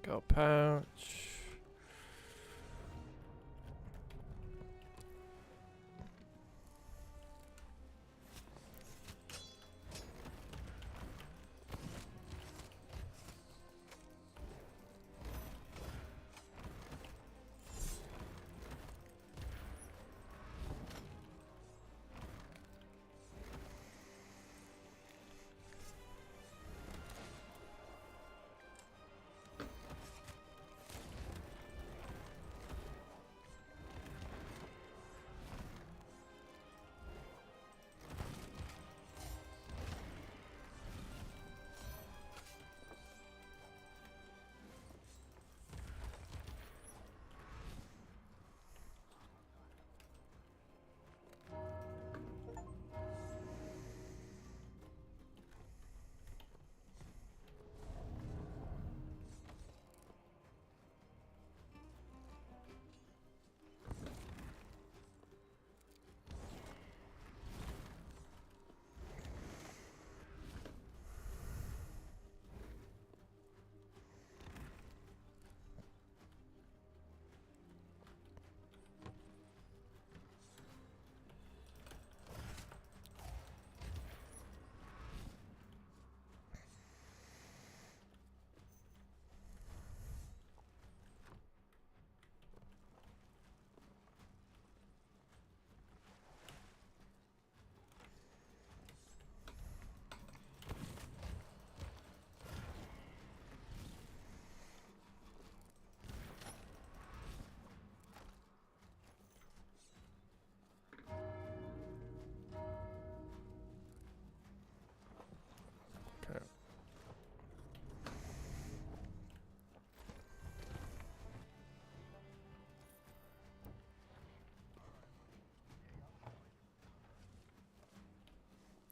Got a pouch.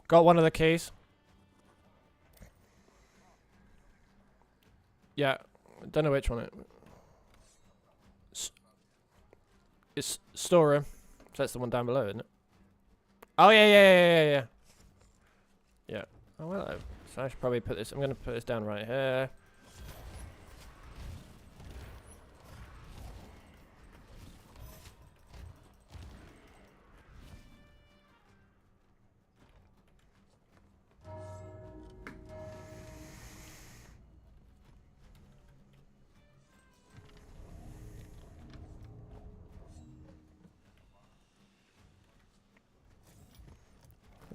Got one of the keys. Yeah, don't know which one it. It's storeroom. So that's the one down below, isn't it? Oh yeah. Yeah. Oh well. So I should probably put this. I'm gonna put this down right here.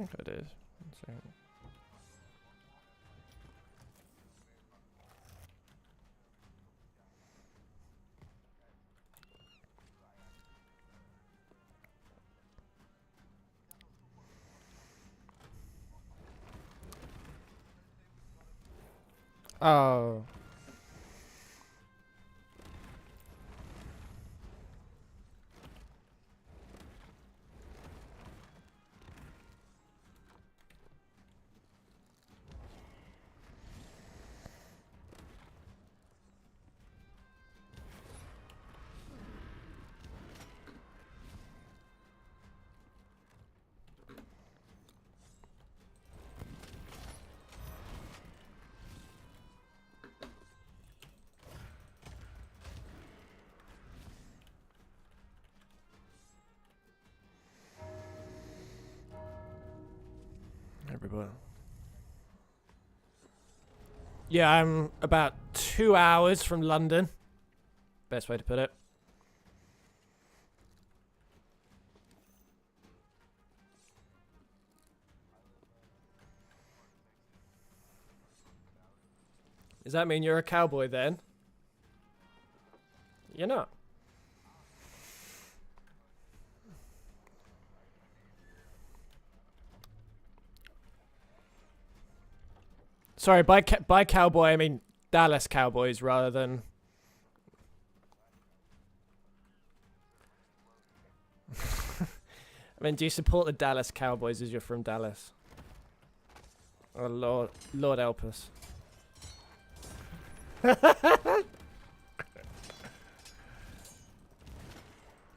think I did. One second. Oh. Everybody. Yeah, I'm about 2 hours from London. Best way to put it. Does that mean you're a cowboy then? You're not. Sorry, by cowboy I mean Dallas Cowboys rather than. I mean, do you support the Dallas Cowboys as you're from Dallas? Oh Lord help us.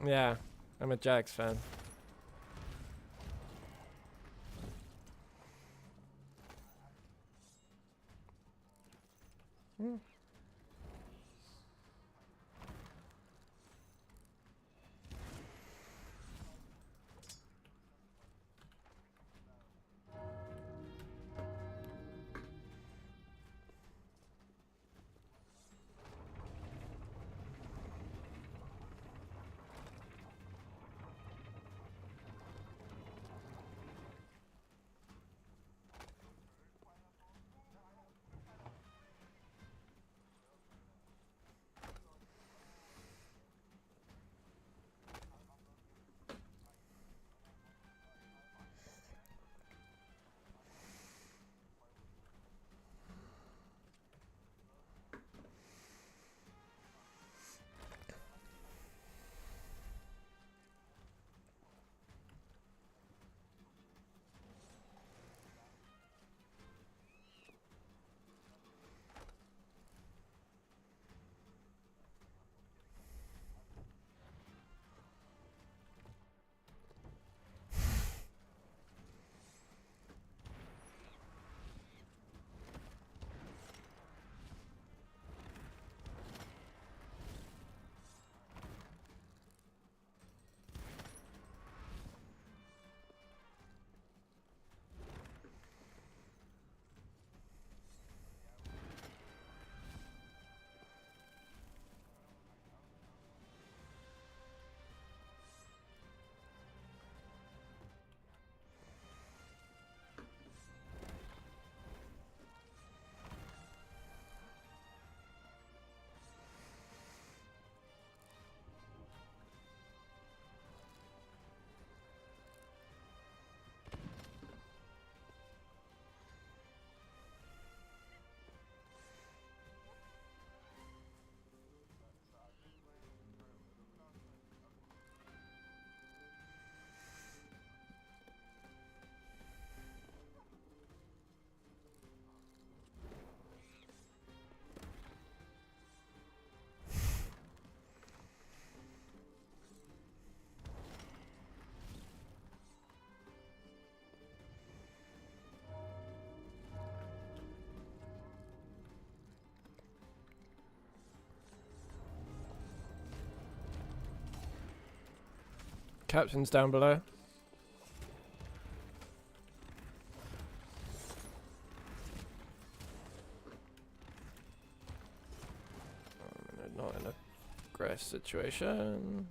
Yeah, I'm a Jags fan. Captain's down below. Not in a great situation.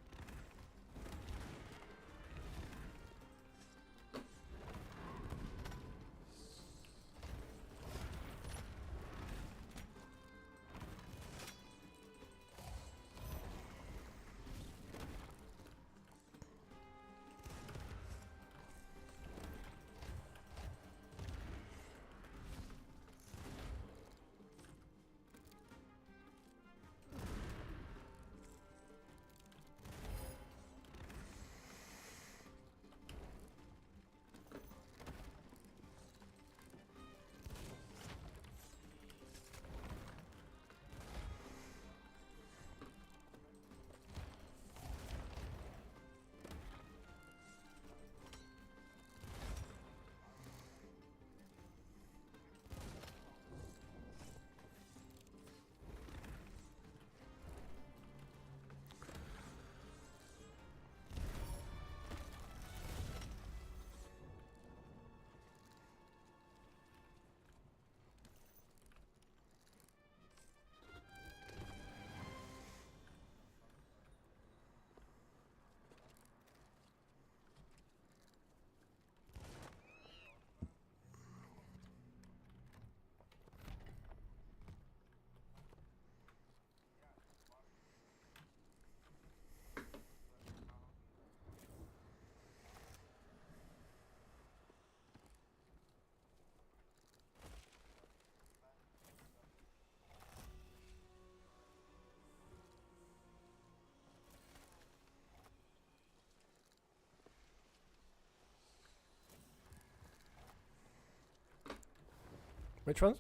Which ones?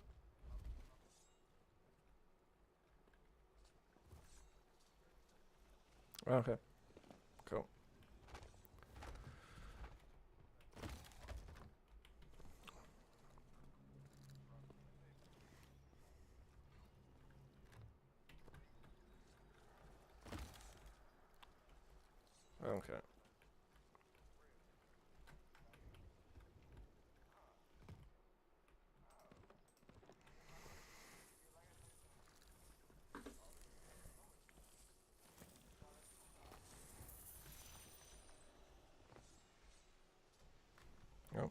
Okay. Cool. Okay. Yep.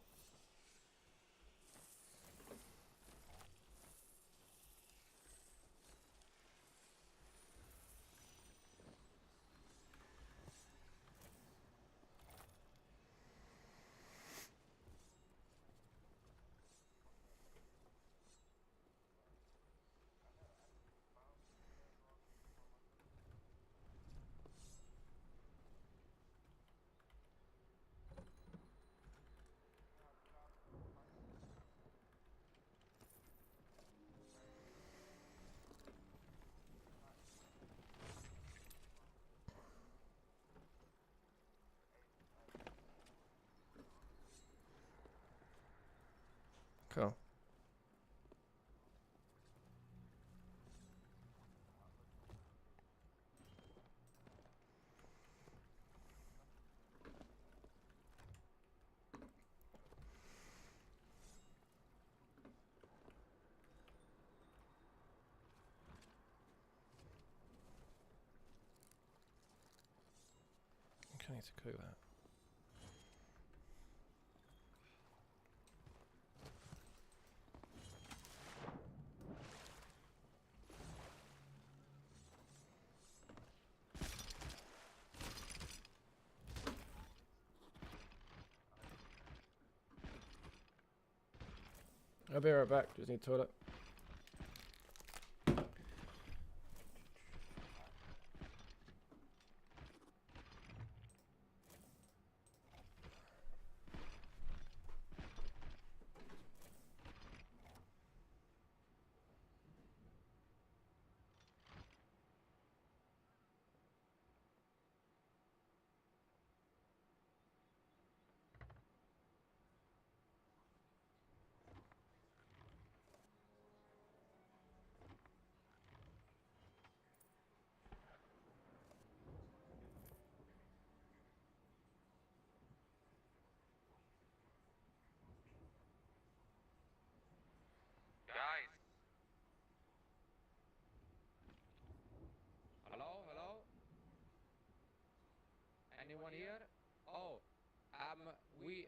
Cool. Okay, I need to cook that. I'll be right back. Just need toilet. Guys. Hello, hello? Anyone here? Oh, we...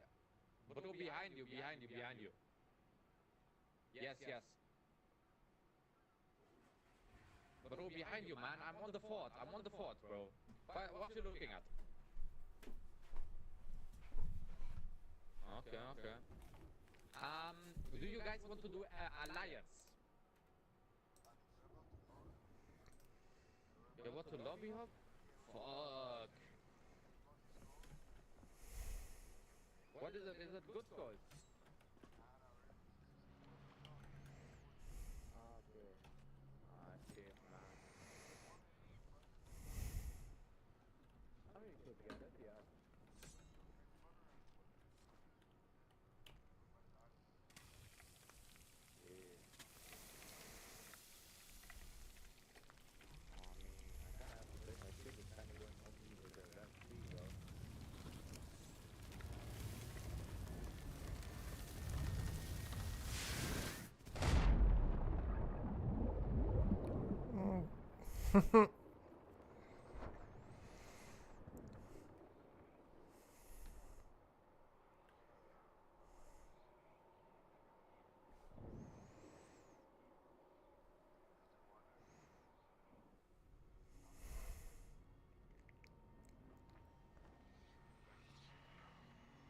Bro, behind you, behind you, behind you. Yes, yes. Bro, behind you, man. I'm on the fort. I'm on the fort, bro. What you looking at? Okay, okay. Do you guys want to do alliance? You want to lobby hub? Fuck. What is it? Is it good cause? Okay. Ah, shit, man. I mean, to be honest, yeah. Yeah. Oh, man, I kinda have to say my shit is kinda going off either there. That's free, bro.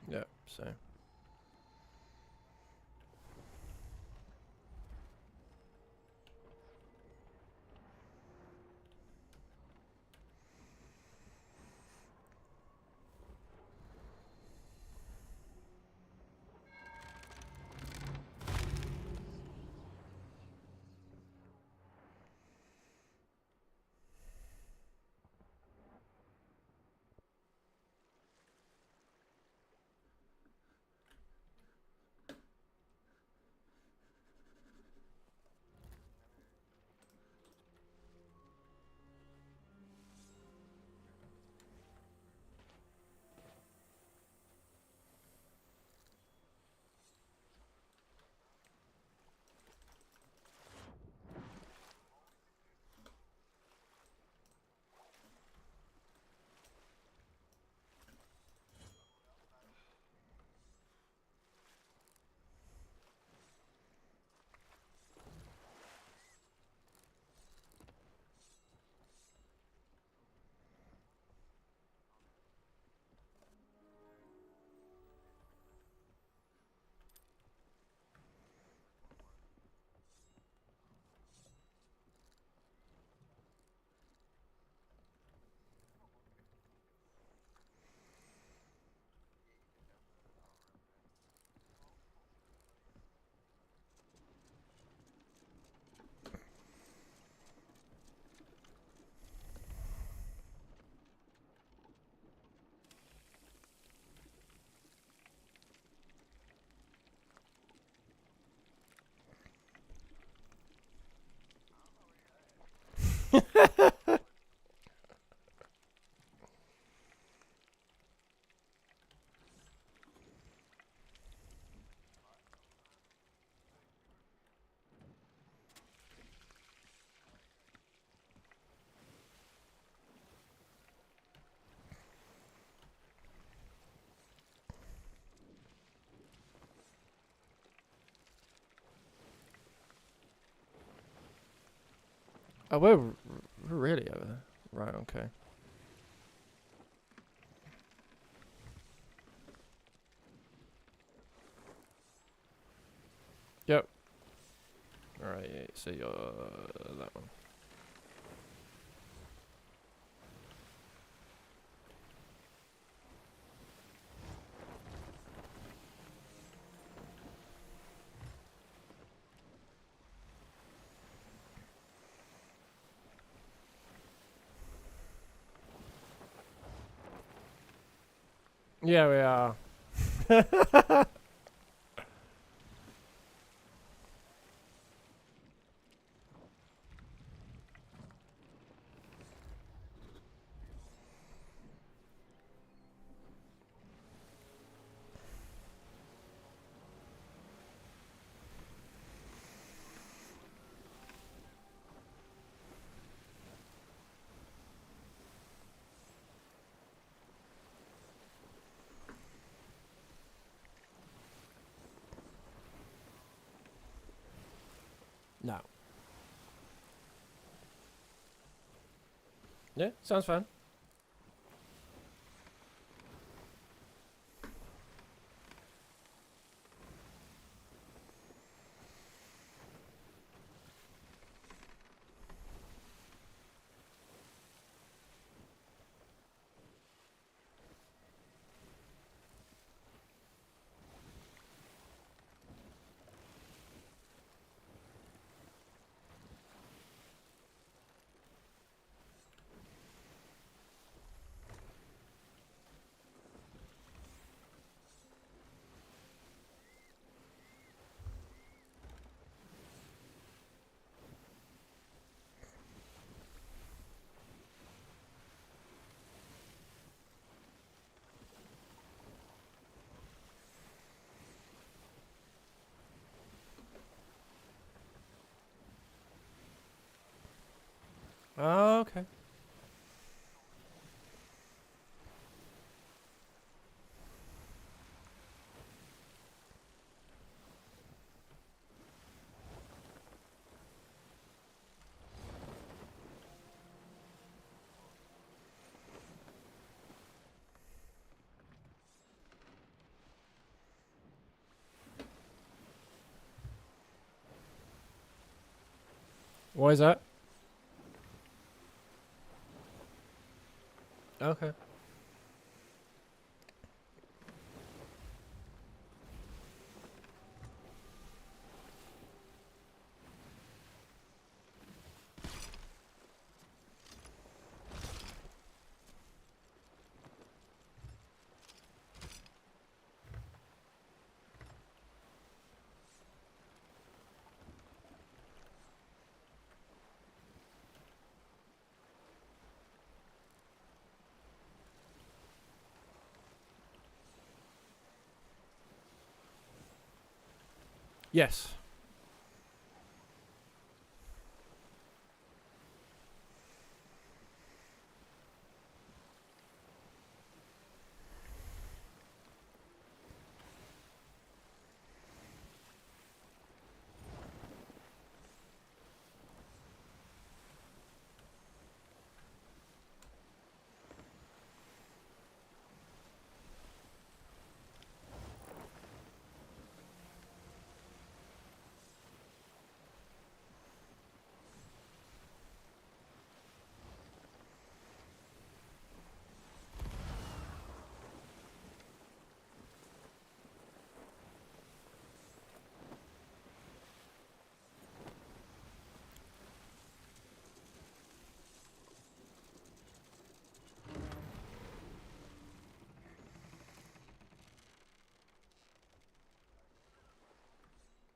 Yeah, so. Oh, we're really over there. Right, okay. Yep. Alright, yeah, so you're that one. Yeah, we are. No. Yeah, sounds fun. Oh, okay. Why is that? Okay. Yes.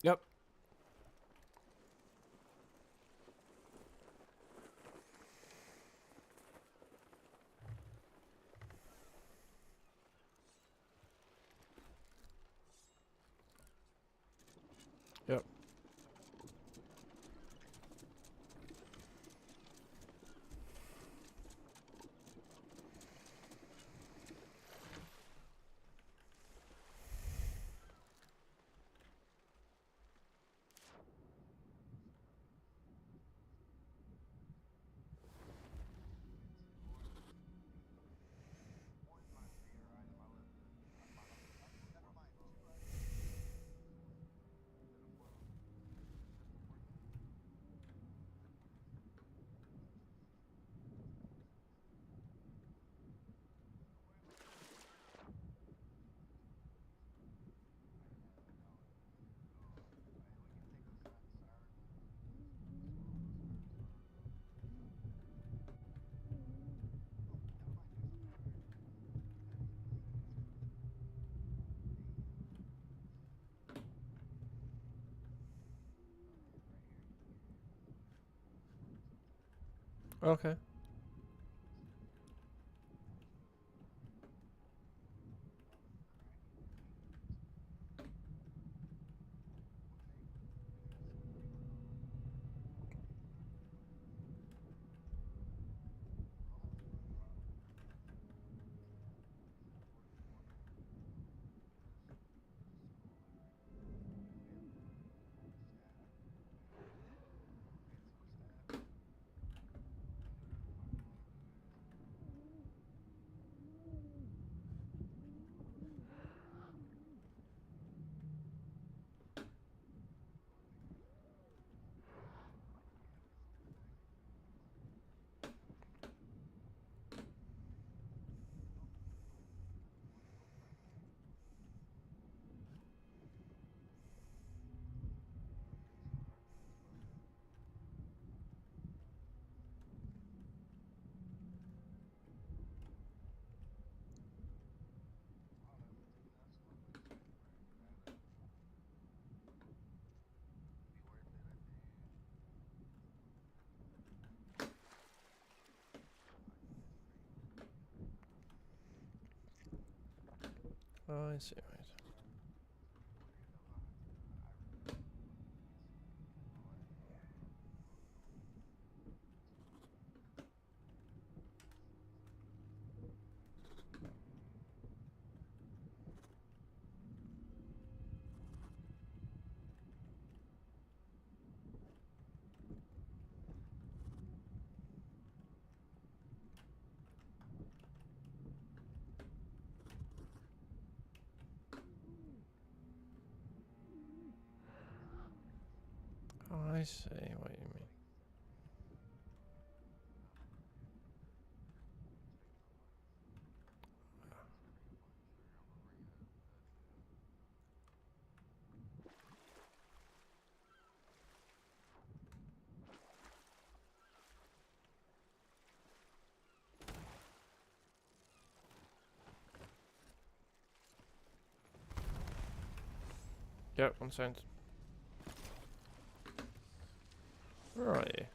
Yep. Yep. Okay. Oh, I see. Right. Oh, I see what you mean. Yep, 1 cent. Right.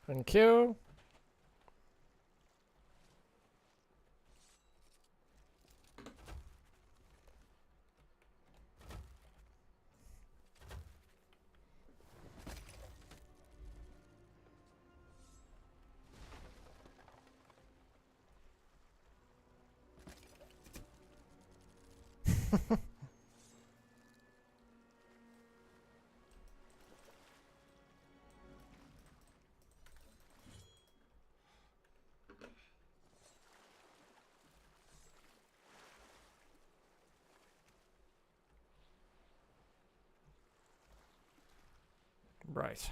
Thank you. Right.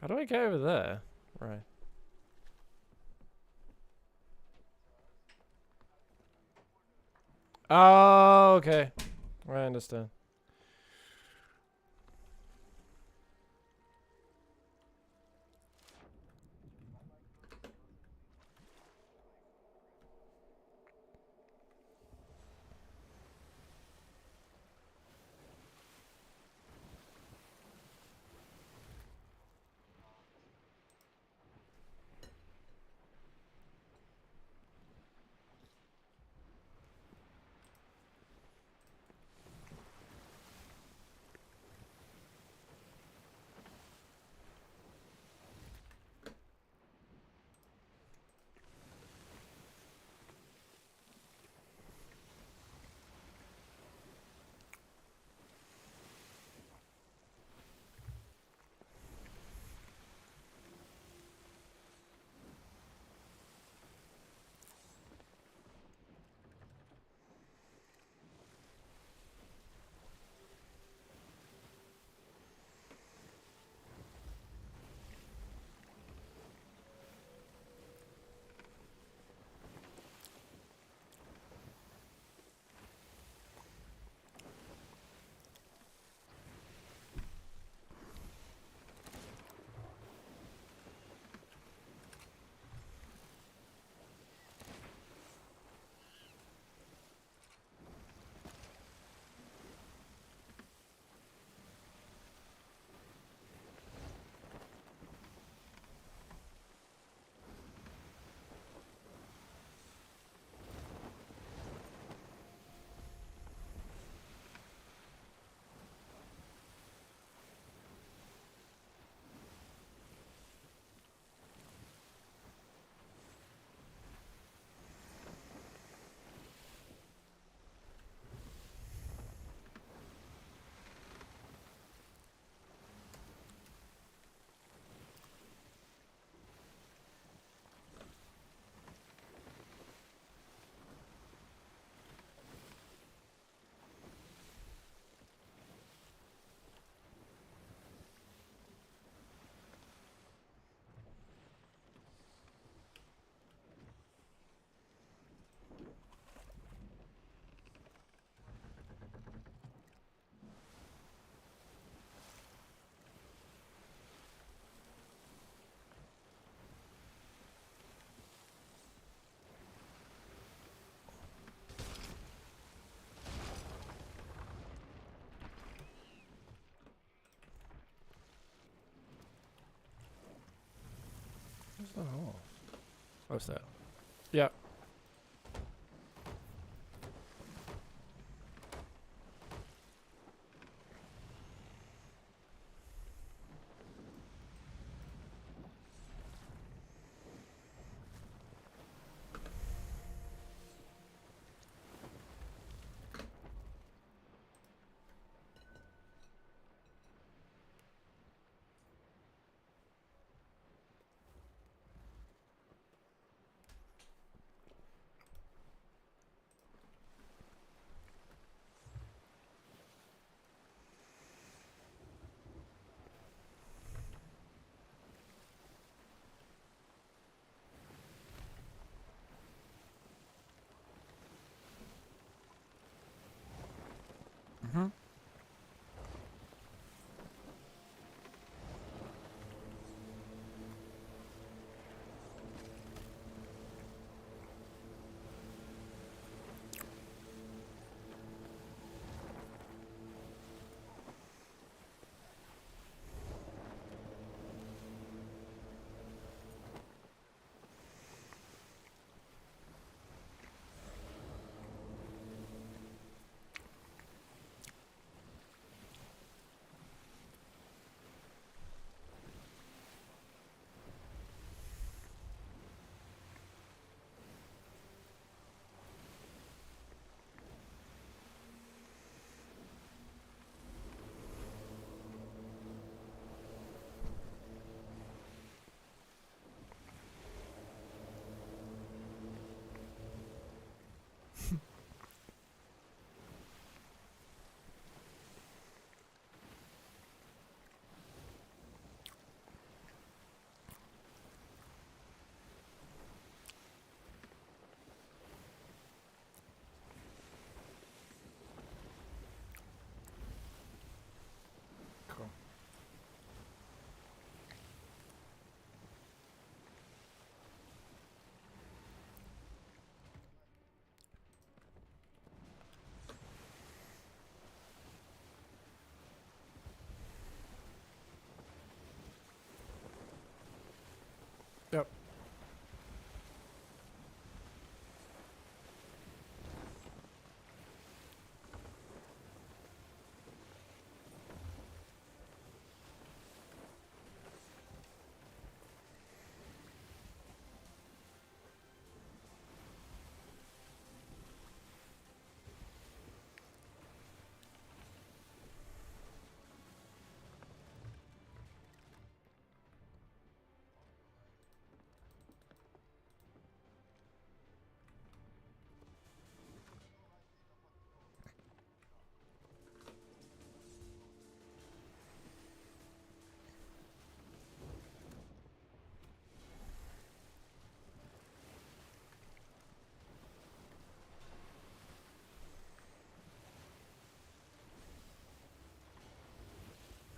How do I get over there? Right. Oh, okay. I understand. Oh. What's that? Yeah. Yep.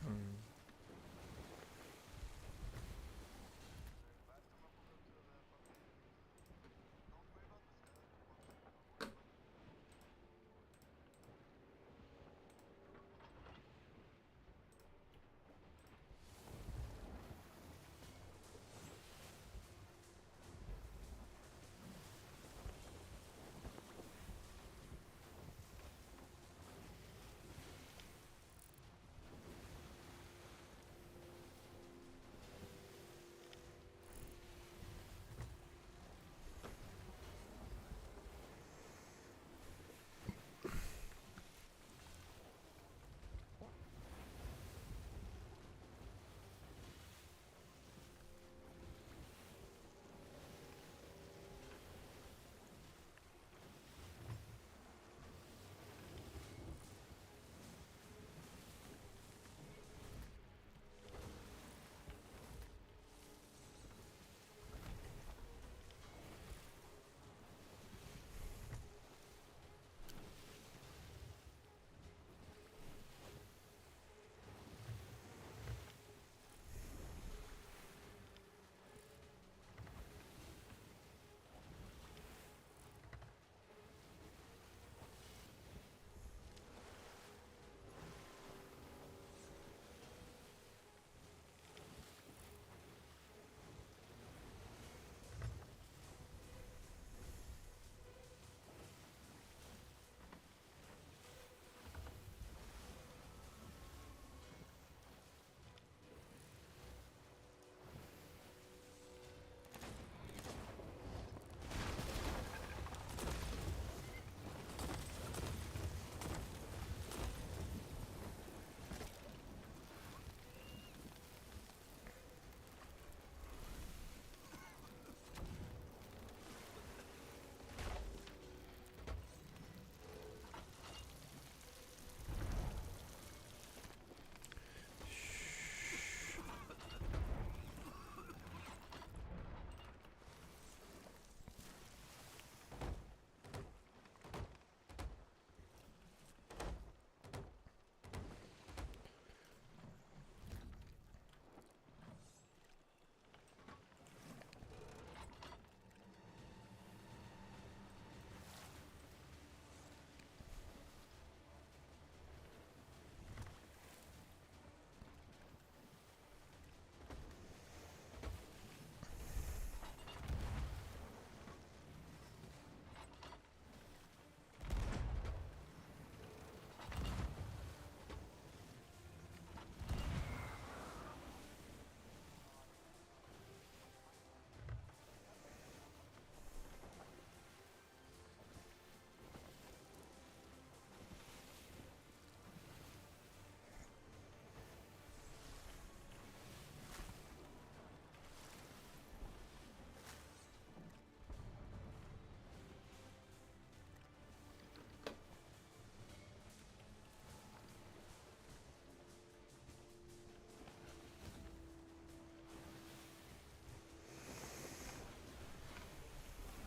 Hmm.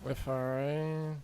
We're fine.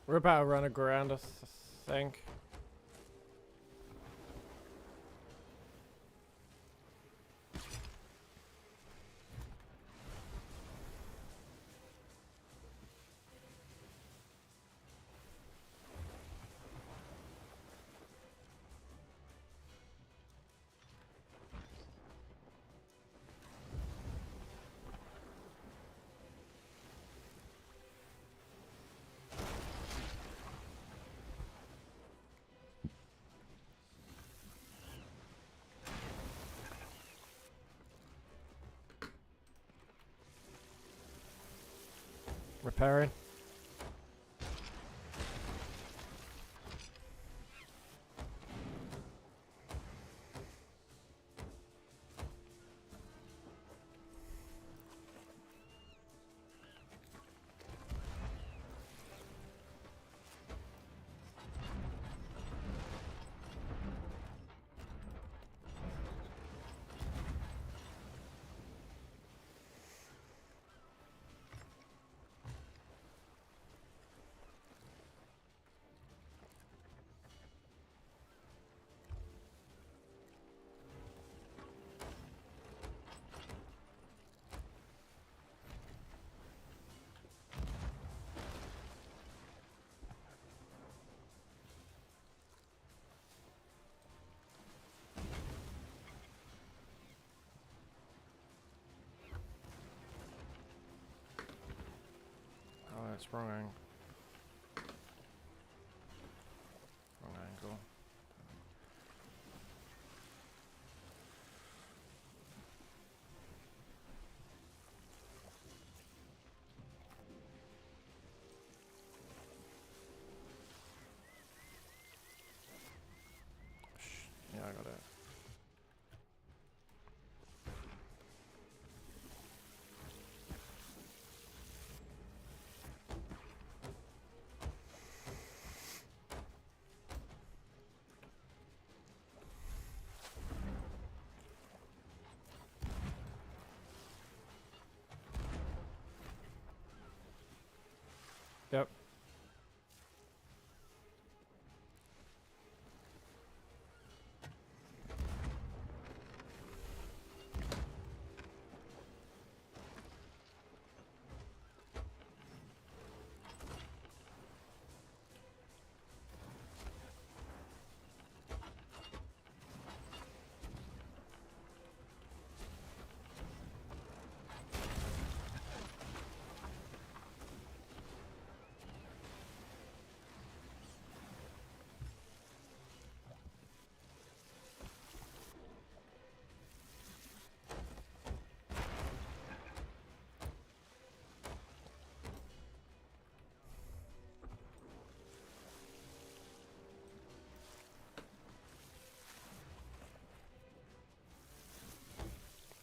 We're about to run aground, I think. Repairing. Oh, that's wrong angle. Wrong angle. Yeah, I got it. Yep.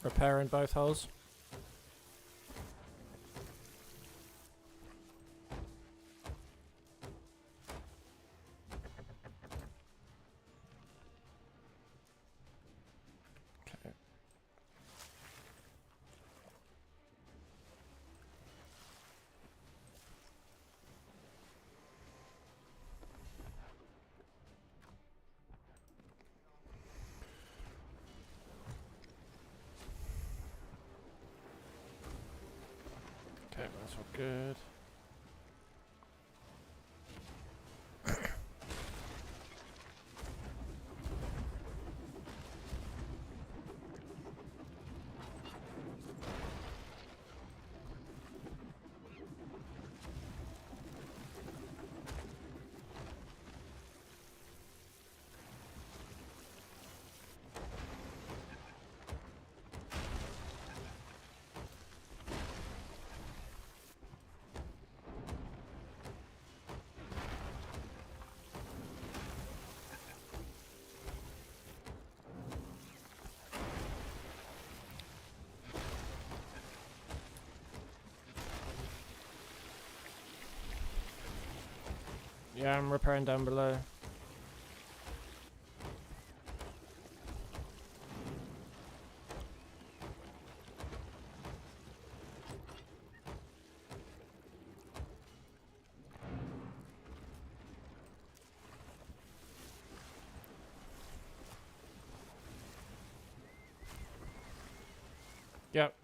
Repairing both holes. Okay. Okay, that's all good. Yeah, I'm repairing down below. Yep.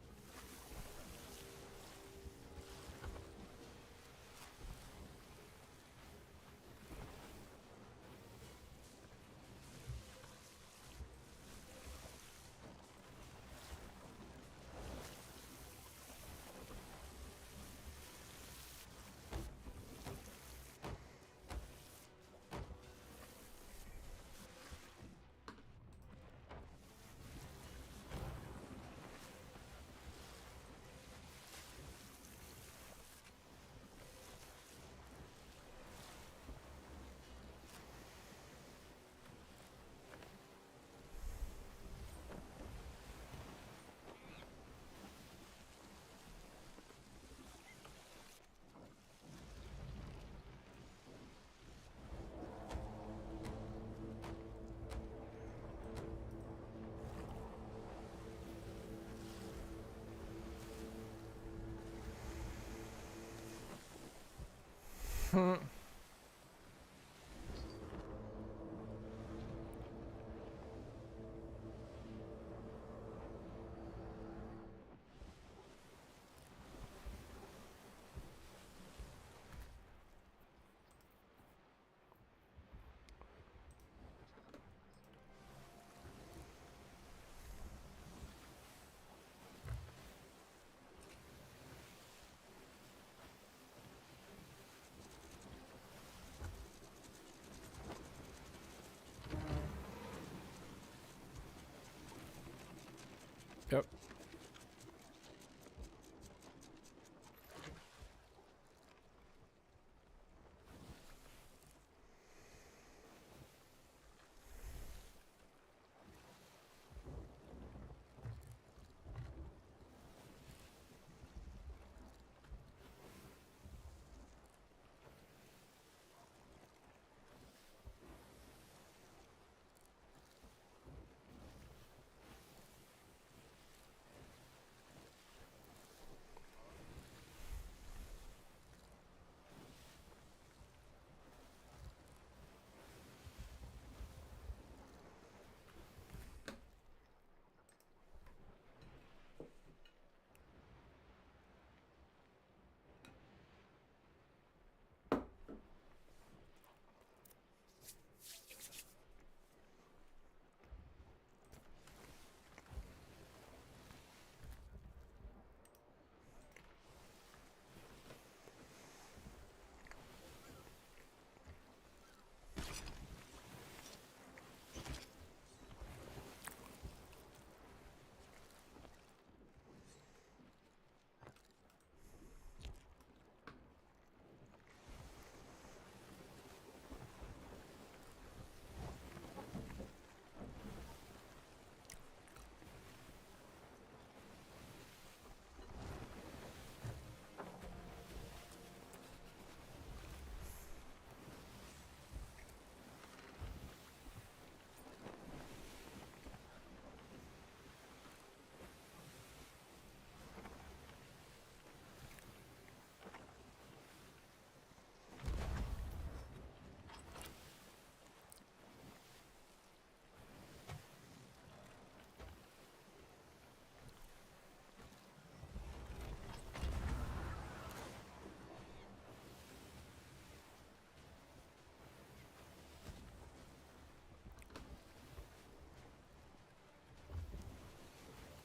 Yep.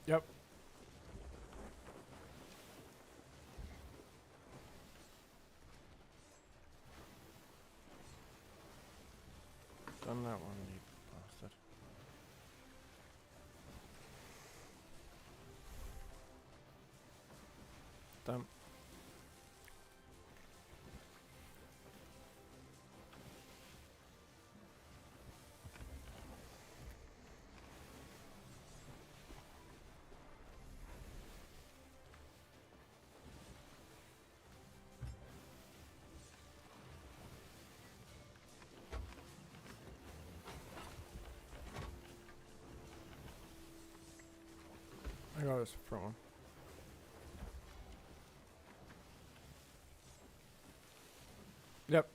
Yep. Done that one, you bastard. Done. I got this front one. Yep.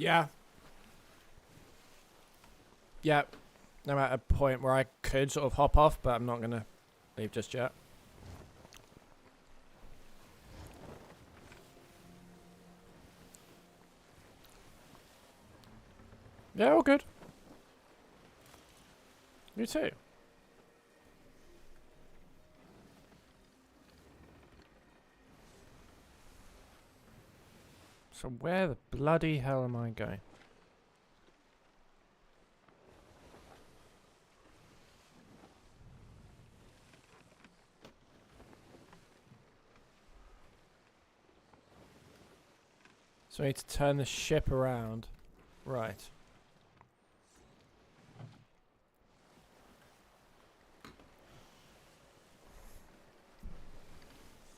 Yeah. Yeah. I'm at a point where I could sort of hop off, but I'm not going to leave just yet. Yeah, all good. You too. So where the bloody hell am I going? So I need to turn the ship around. Right.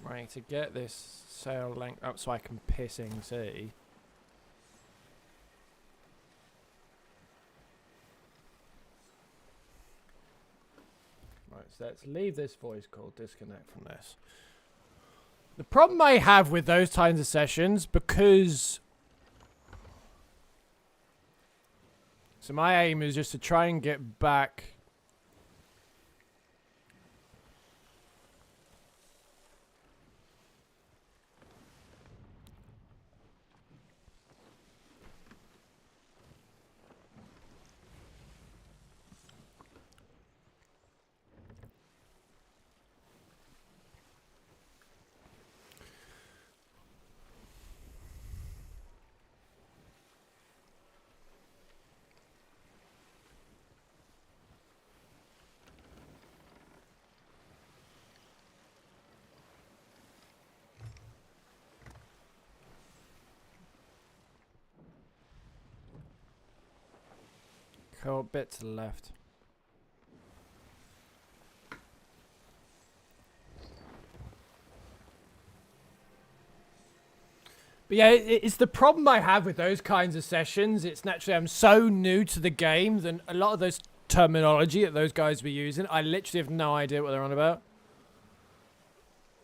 Right, to get this sail length up so I can pissing see. Right, so let's leave this voice call, disconnect from this. The problem I have with those kinds of sessions, because... So my aim is just to try and get back... Cool, bit to the left. But yeah, it's the problem I have with those kinds of sessions. It's naturally, I'm so new to the game that a lot of those terminology that those guys were using, I literally have no idea what they're on about.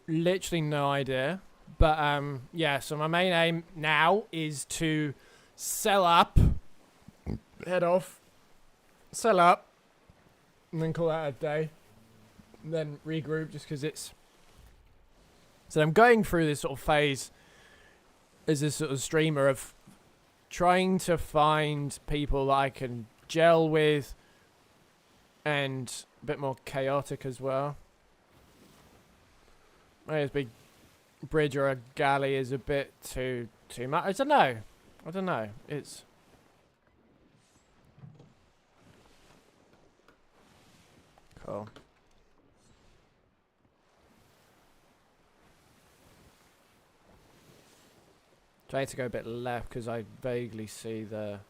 Literally no idea. But yeah, so my main aim now is to sell up, head off, sell up, and then call that a day. And then regroup just because it's... So I'm going through this sort of phase as a sort of streamer of trying to find people that I can gel with and a bit more chaotic as well. Maybe this big bridge or a galley is a bit too much. I don't know. It's... Cool. Try to go a bit left because I vaguely see the...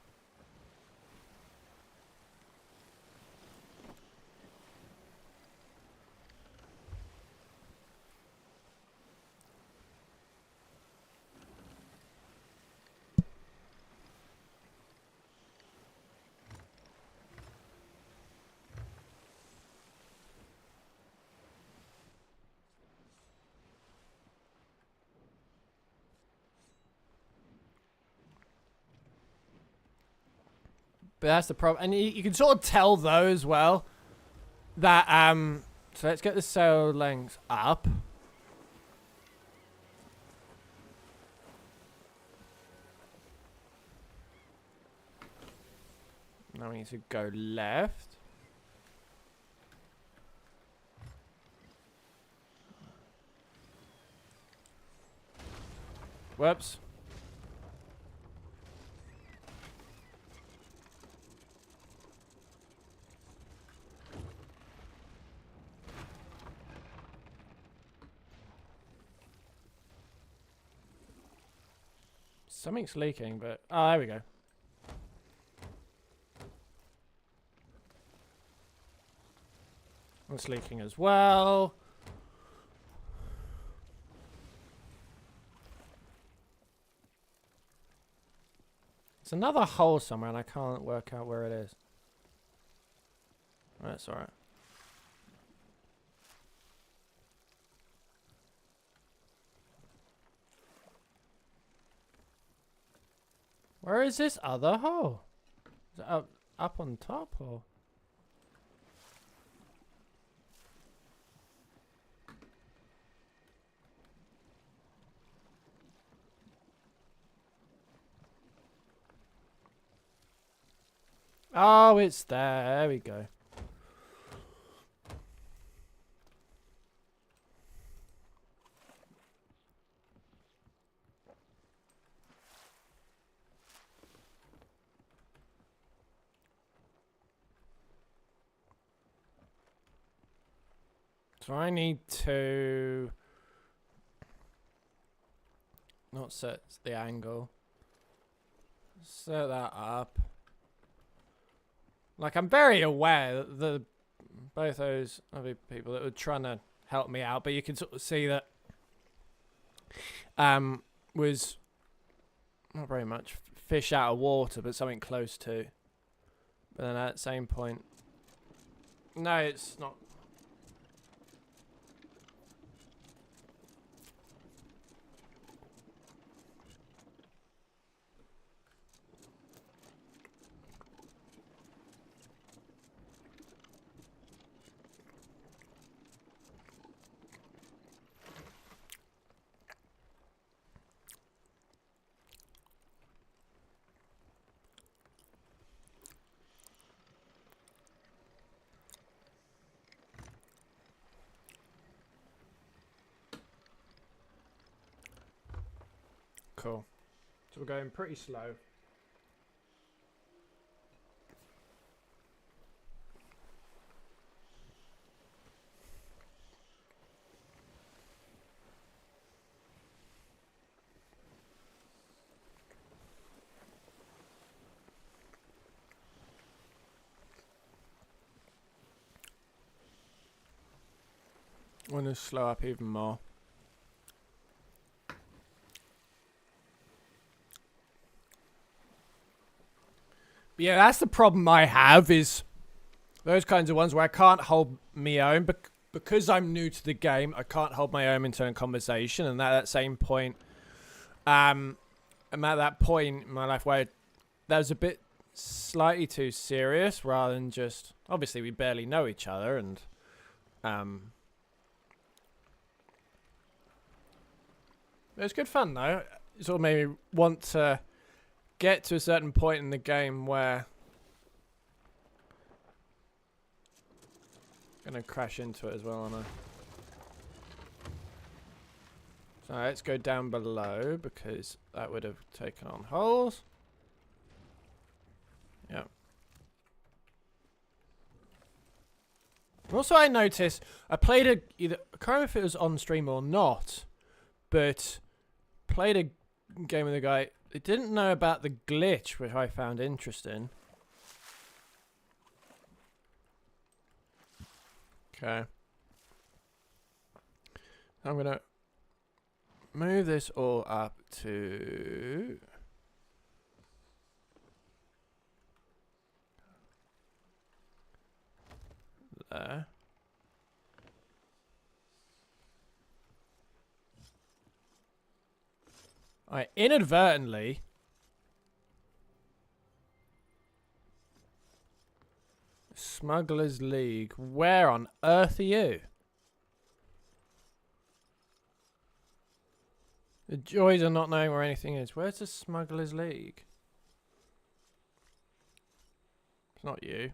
But that's the problem. And you can sort of tell though as well that so let's get the sail length up. Now we need to go left. Whoops. Something's leaking, but... Oh, there we go. It's leaking as well. It's another hole somewhere and I can't work out where it is. That's alright. Where is this other hole? Is it up on top or? Oh, it's there. There we go. So I need to not set the angle. Set that up. Like, I'm very aware that both those other people that were trying to help me out, but you can sort of see that was not very much fish out of water, but something close to. But then at the same point, no, it's not. Cool. So we're going pretty slow. I want to slow up even more. Yeah, that's the problem I have, is those kinds of ones where I can't hold my own. Because I'm new to the game, I can't hold my own in turn conversation. And at that same point, I'm at that point in my life where that was a bit slightly too serious rather than just... Obviously, we barely know each other, and... It was good fun, though. It sort of made me want to get to a certain point in the game where I'm gonna crash into it as well, aren't I? So let's go down below because that would have taken on holes. Yeah. Also, I noticed I played I can't remember if it was on stream or not, but played a game with a guy. They didn't know about the glitch, which I found interesting. Okay. I'm going to move this all up to... there. I inadvertently Smugglers League. Where on earth are you? The joys of not knowing where anything is. Where's the Smugglers League? It's not you.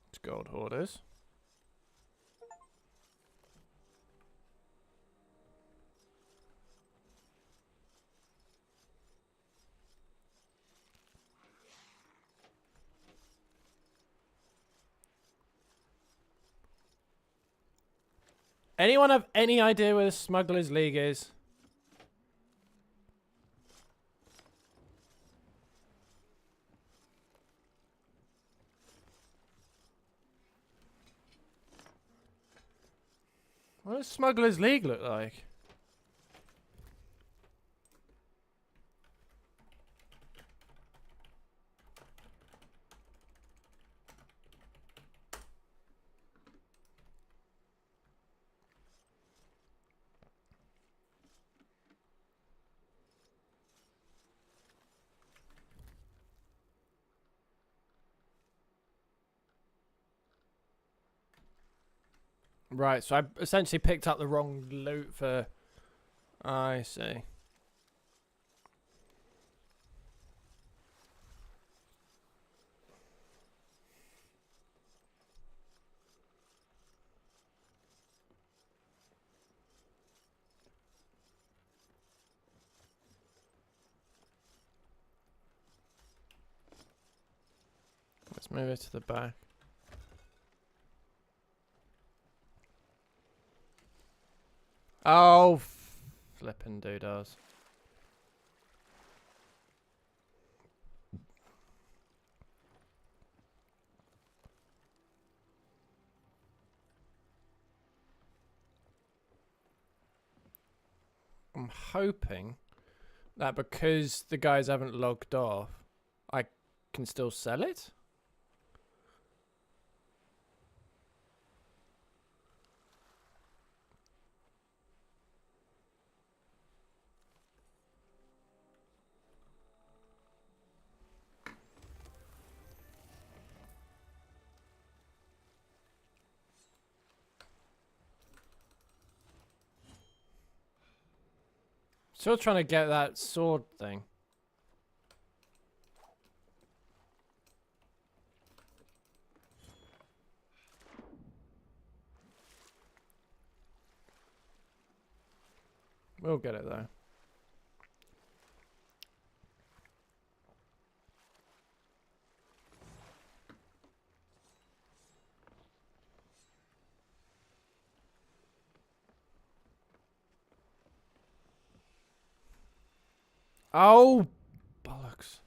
It's Gold Hoarders. Anyone have any idea where the Smugglers League is? What does Smugglers League look like? Right, so I essentially picked up the wrong loot for... I see. Let's move it to the back. Oh, flippin' doodles. I'm hoping that because the guys haven't logged off, I can still sell it. Still trying to get that sword thing. We'll get it though. Oh, bollocks.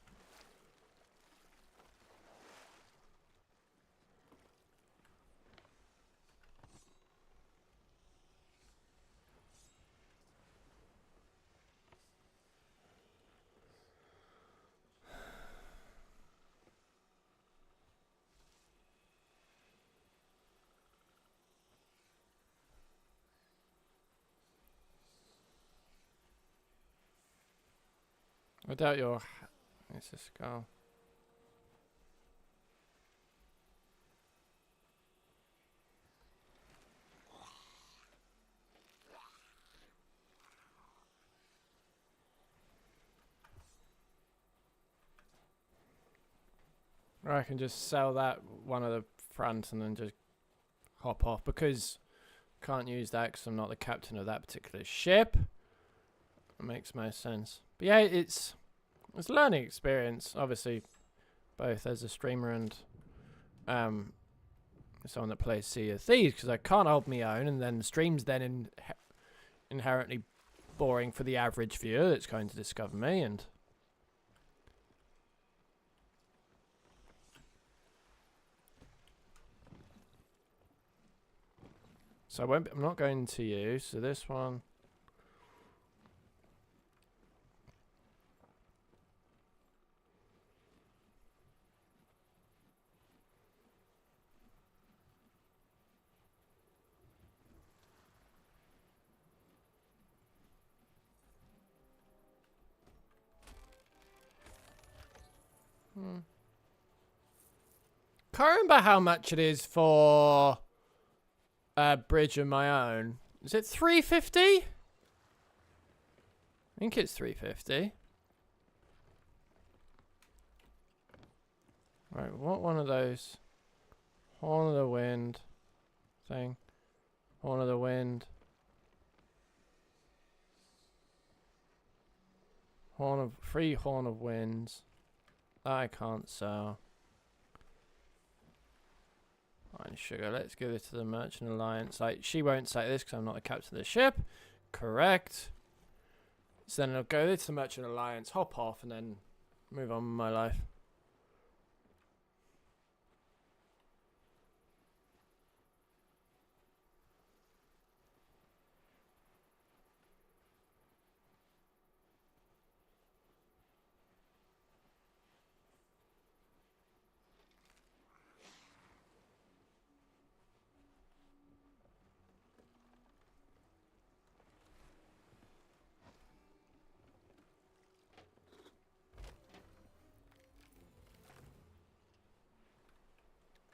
I doubt your... It's a skull. Or I can just sell that one of the front and then just hop off because can't use that because I'm not the captain of that particular ship. It makes most sense. But yeah, it's a learning experience, obviously, both as a streamer and someone that plays Sea of Thieves, because I can't hold my own, and then the stream's then inherently boring for the average viewer that's going to discover me, and so I'm not going to use, so this one. Can't remember how much it is for a bridge of my own. Is it 350? I think it's 350. Right, what one of those? Horn of the Wind thing. Horn of the Wind. Free Horn of Winds. That I can't sell. Fine, sugar. Let's give it to the Merchant Alliance. Like, she won't say this because I'm not the captain of the ship. Correct. So then I'll go to the Merchant Alliance, hop off, and then move on with my life.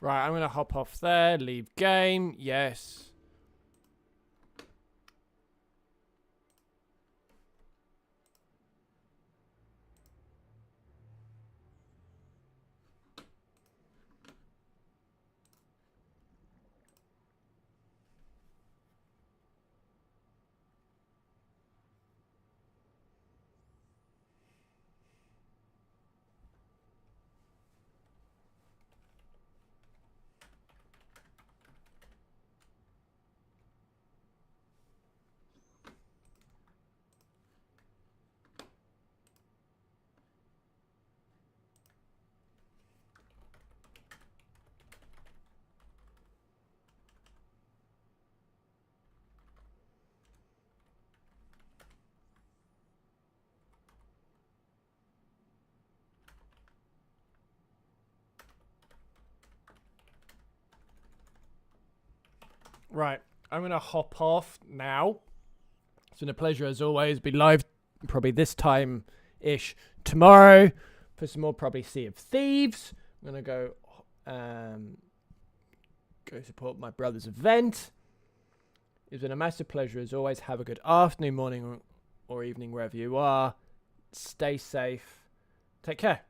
Right, I'm going to hop off there, leave game, yes. Right, I'm going to hop off now. It's been a pleasure as always. Be live probably this time-ish tomorrow for some more probably Sea of Thieves. I'm going to go support my brother's event. It's been a massive pleasure as always. Have a good afternoon, morning or evening wherever you are. Stay safe. Take care.